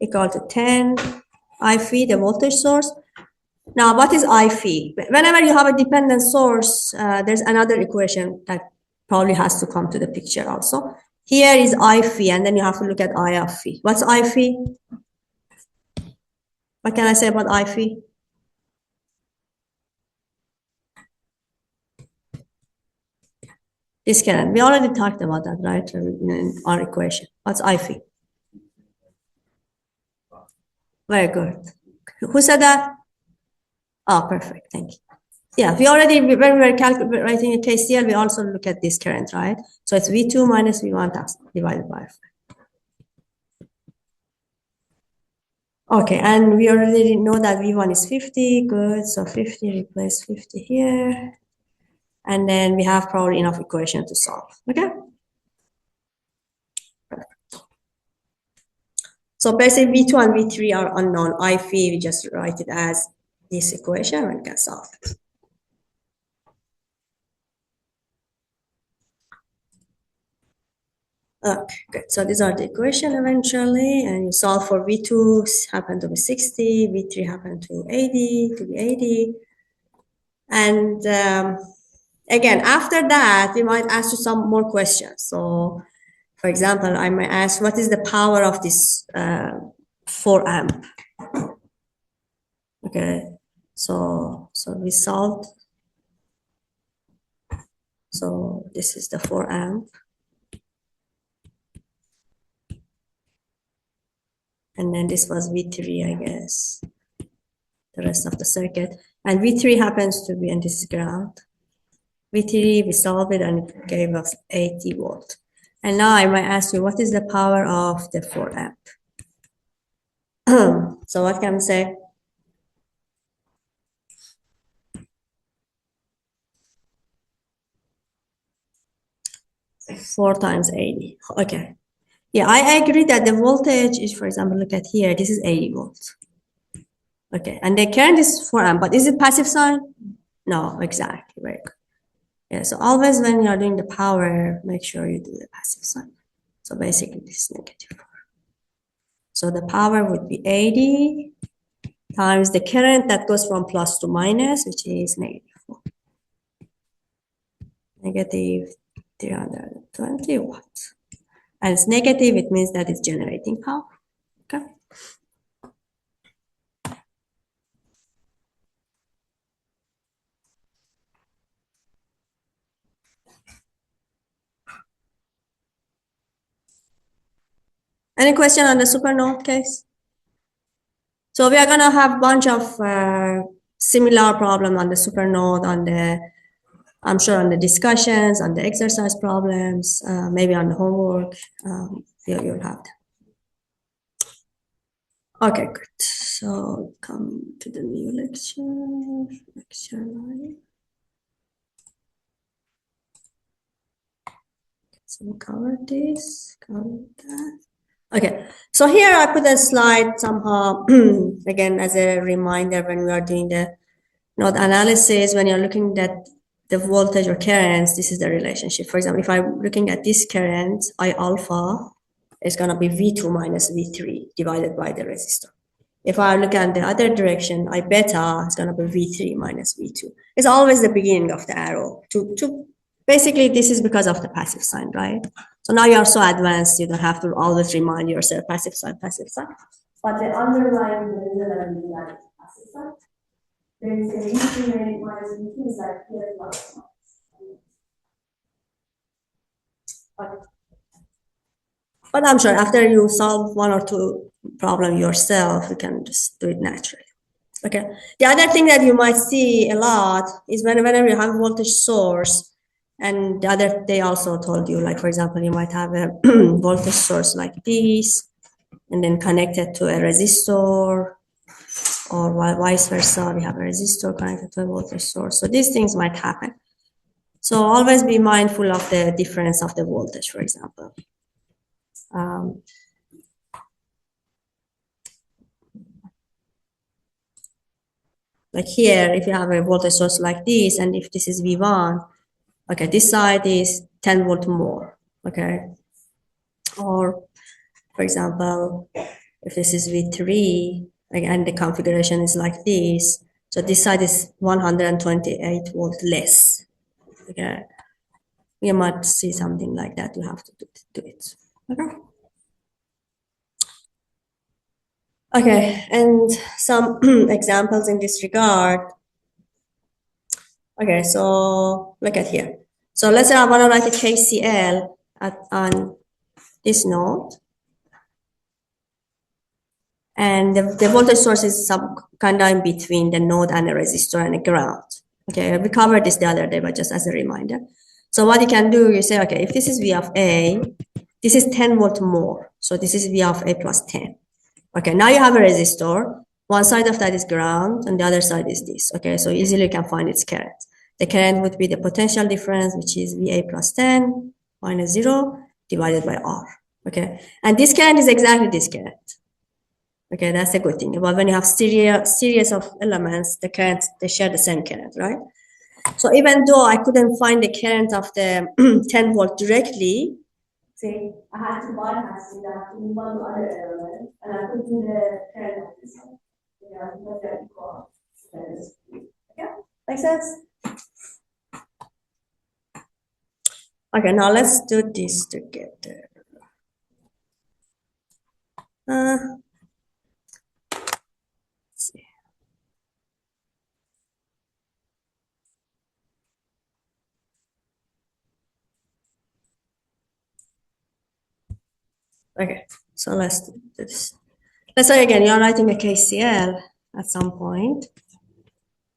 Speaker 1: equal to 10 I phi, the voltage source. Now, what is I phi? Whenever you have a dependent source, there's another equation that probably has to come to the picture also. Here is I phi, and then you have to look at I of phi. What's I phi? What can I say about I phi? This current. We already talked about that, right? In our equation. What's I phi? Very good. Who said that? Oh, perfect. Thank you. Yeah, when we were calculating a KCL, we also look at this current, right? So it's V2 minus V1 divided by 5. Okay, and we already know that V1 is 50. Good. So 50, replace 50 here. And then we have probably enough equation to solve. Okay? Perfect. So basically V2 and V3 are unknown. I phi, we just write it as this equation and we can solve it. Okay, good. So these are the equation eventually, and you solve for V2 happen to be 60, V3 happen to 80, And again, after that, we might ask you some more questions. So for example, I might ask, what is the power of this 4 amp? Okay, so we solved. So this is the 4 amp. And then this was V3, I guess, the rest of the circuit. And V3 happens to be in this ground. V3, we solved it and it gave us 80 volt. And now I might ask you, what is the power of the 4 amp? So what can we say? Four times 80. Okay. Yeah, I agree that the voltage is, for example, look at here, this is 80 volts. Okay, and the current is 4 amp, but is it passive sign? No, exactly, very good. Yeah, so always when you're doing the power, make sure you do the passive sign. So basically this is negative 4. So the power would be 80 times the current that goes from plus to minus, which is negative 4. Negative 320 watts. And it's negative, it means that it's generating power. Okay. Any question on the supernode case? So we are gonna have a bunch of similar problem on the supernode, on the, I'm sure on the discussions, on the exercise problems, maybe on the homework, you'll have that. Okay, good. So come to the new lecture 9. So we'll cover this, cover that. Okay, so here I put a slide somehow, again, as a reminder when we are doing the node analysis, when you're looking at the voltage or currents, this is the relationship. For example, if I'm looking at this current, I alpha is going to be V2 minus V3 divided by the resistor. If I look at the other direction, I beta is going to be V3 minus V2. It's always the beginning of the arrow. Basically, this is because of the passive sign, right? So now you are so advanced, you don't have to always remind yourself passive sign, passive sign. But the underlying reason that passive sign, there is a V3 minus V2 is like here plus. But I'm sure after you solve one or two problem yourself, you can just do it naturally. Okay. The other thing that you might see a lot is whenever you have voltage source, and the other they also told you, like for example, you might have a voltage source like this, and then connected to a resistor, or vice versa, we have a resistor connected to a voltage source. So these things might happen. So always be mindful of the difference of the voltage, for example. Like here, if you have a voltage source like this, and if this is V1, okay, this side is 10 volt more, okay? Or, for example, if this is V3, again, the configuration is like this, so this side is 128 volt less, okay? You might see something like that, you have to do it, okay? Okay, and some examples in this regard. Okay, so look at here. So let's say I want to write a KCL on this node. And the voltage source is some kind of in between the node and the resistor and the ground. Okay, we covered this the other day, but just as a reminder. So what you can do, you say, okay, if this is V of A, this is 10 volt more. So this is V of A plus 10. Okay, now you have a resistor. One side of that is ground and the other side is this. Okay, so easily you can find its current. The current would be the potential difference, which is VA plus 10 minus 0 divided by R. Okay, and this current is exactly this current. Okay, that's a good thing. But when you have series of elements, the current, they share the same current, right? So even though I couldn't find the current of the 10 volt directly, say I had to bypass it, I have to move on to other elements, and I could do the current of this one. Yeah, because they're equal. Okay, makes sense? Okay, now let's do this together. Let's see. Okay, so let's do this. Let's say again, you're writing a KCL at some point,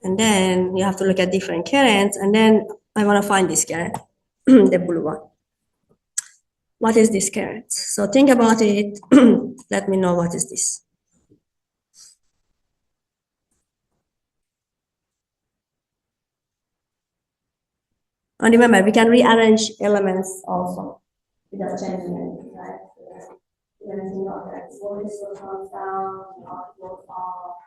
Speaker 1: and then you have to look at different currents, and then I want to find this current, the blue one. What is this current? So think about it. Let me know what is this. And remember, we can rearrange elements also without changing anything, right? Anything like that. So this will come down, out goes up,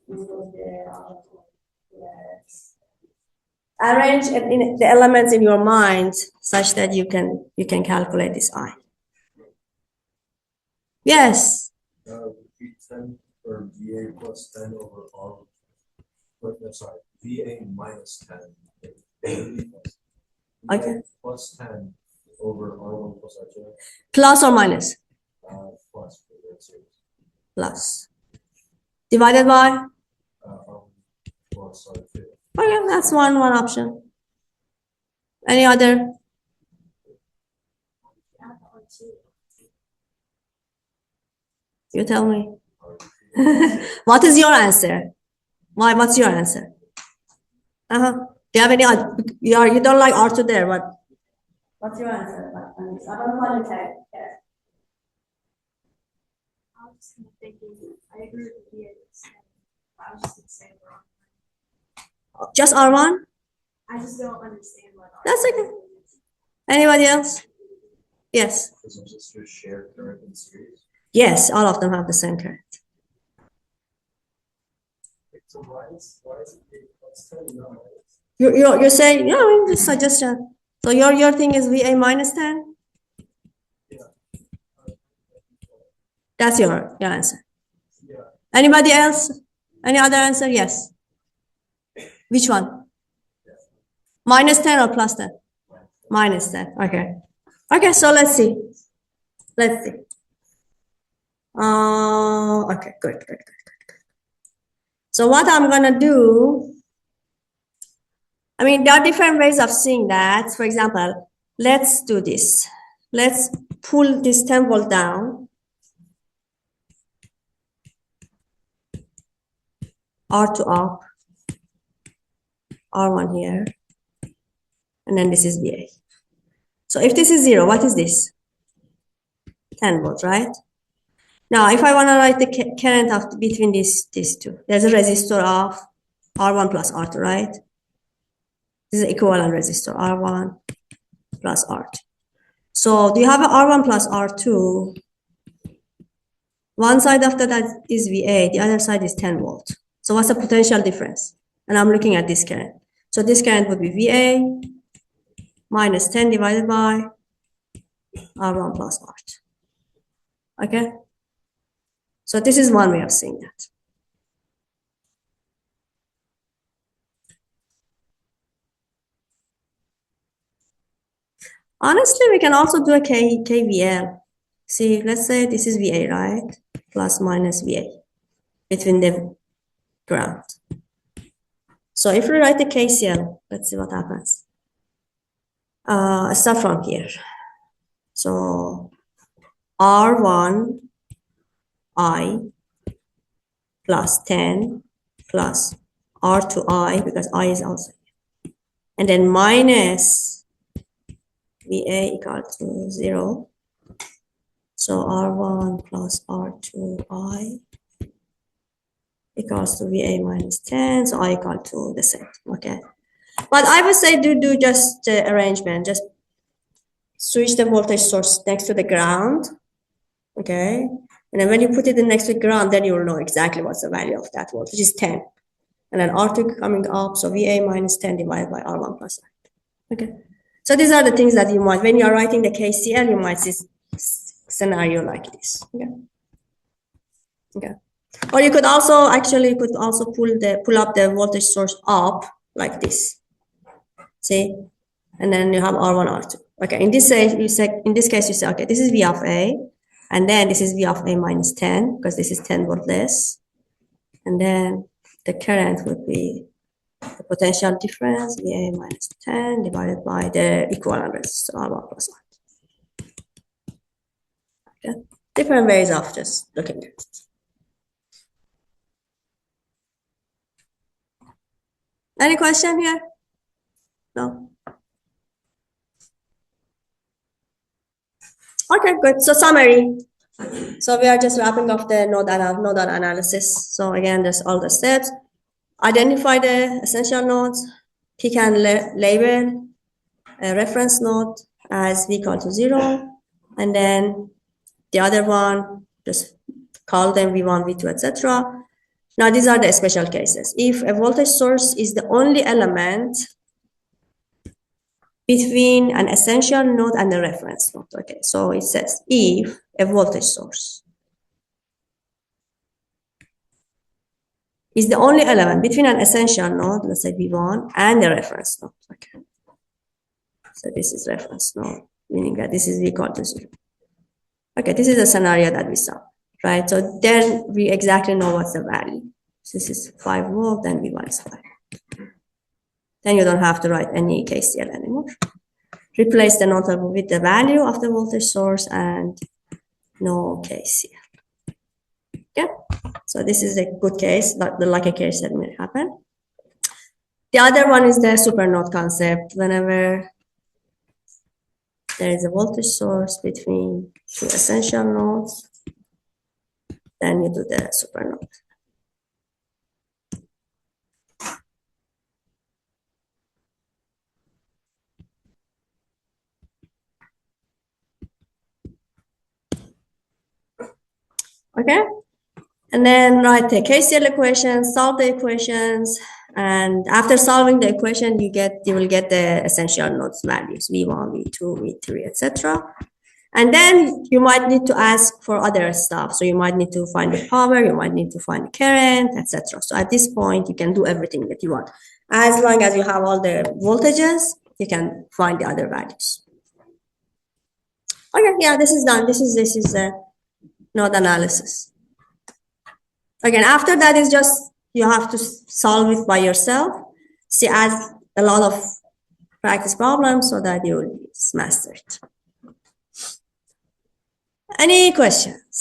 Speaker 1: this goes there, out goes there. Arrange the elements in your mind such that you can calculate this I. Yes.
Speaker 2: V10 or VA plus 10 over R. But no, sorry, VA minus 10.
Speaker 1: Okay.
Speaker 2: Plus 10 over R1 plus R2.
Speaker 1: Plus or minus?
Speaker 2: Plus. For the series.
Speaker 1: Plus. Divided by?
Speaker 2: Plus R2.
Speaker 1: Okay, that's one option. Any other? You tell me. What is your answer? Why? What's your answer? Do you have any other? You don't like R2 there, but what's your answer? I don't know what you say.
Speaker 3: I was just thinking, I agree with you. I was just gonna say wrong.
Speaker 1: Just R1?
Speaker 3: I just don't understand what.
Speaker 1: That's okay. Anybody else? Yes.
Speaker 2: Does it just share current in series?
Speaker 1: Yes, all of them have the same current.
Speaker 2: So why is it plus 10? No.
Speaker 1: You're saying, no, just suggestion. So your thing is VA minus 10?
Speaker 2: Yeah.
Speaker 1: That's your answer.
Speaker 2: Yeah.
Speaker 1: Anybody else? Any other answer? Yes. Which one?
Speaker 2: Yeah.
Speaker 1: Minus 10 or plus 10? Minus 10. Okay. Okay, so let's see. Let's see. Okay, good. So what I'm gonna do, I mean, there are different ways of seeing that. For example, let's do this. Let's pull this 10 volt down. R2 up. R1 here. And then this is VA. So if this is 0, what is this? 10 volts, right? Now, if I want to write the current of between these two, there's a resistor of R1 plus R2, right? This is equivalent resistor, R1 plus R2. So do you have an R1 plus R2? One side of that is VA, the other side is 10 volt. So what's the potential difference? And I'm looking at this current. So this current would be VA minus 10 divided by R1 plus R2. Okay? So this is one way of seeing that. Honestly, we can also do a KVL. See, let's say this is VA, right? Plus minus VA between the ground. So if we write the KCL, let's see what happens. I start from here. So R1 I plus 10 plus R2 I, because I is also here. And then minus VA equal to 0. So R1 plus R2 I equals to VA minus 10. So I equal to the same. Okay. But I would say do just arrangement. Just switch the voltage source next to the ground. Okay. And then when you put it next to the ground, then you will know exactly what's the value of that voltage, which is 10. And then R2 coming up, so VA minus 10 divided by R1 plus I. Okay. So these are the things that you might, when you're writing the KCL, you might see scenario like this. Okay. Okay. Or you could also pull up the voltage source up like this. See? And then you have R1, R2. Okay. In this case, you say, okay, this is V of A. And then this is V of A minus 10, because this is 10 volt less. And then the current would be the potential difference, VA minus 10 divided by the equivalent resistor, R1 plus R. Okay. Different ways of just looking at it. Any question here? No? Okay, good. So summary. So we are just wrapping up the nodal analysis. So again, there's all the steps. Identify the essential nodes, pick and label, a reference node as v equal to 0, and then the other one, just call them v1, v2, etc. Now, these are the special cases. If a voltage source is the only element between an essential node and a reference node. Okay, so it says if a voltage source is the only element between an essential node, let's say V1, and the reference node. Okay. So this is reference node, meaning that this is V equal to 0. Okay, this is a scenario that we saw, right? So then we exactly know what's the value. So this is 5 volt, then V1 is 5. Then you don't have to write any KCL anymore. Replace the notable with the value of the voltage source and no KCL. Yeah, so this is a good case, like a case that may happen. The other one is the supernode concept. Whenever there is a voltage source between two essential nodes, then you do the supernode. Okay, and then write the KCL equations, solve the equations, and after solving the equation, you will get the essential nodes values, V1, V2, V3, etc. And then you might need to ask for other stuff. So you might need to find the power, you might need to find the current, etc. So at this point, you can do everything that you want. As long as you have all the voltages, you can find the other values. Okay, yeah, this is done. This is the node analysis. Again, after that is just, you have to solve it by yourself. See, as a lot of practice problems so that you will master it. Any questions?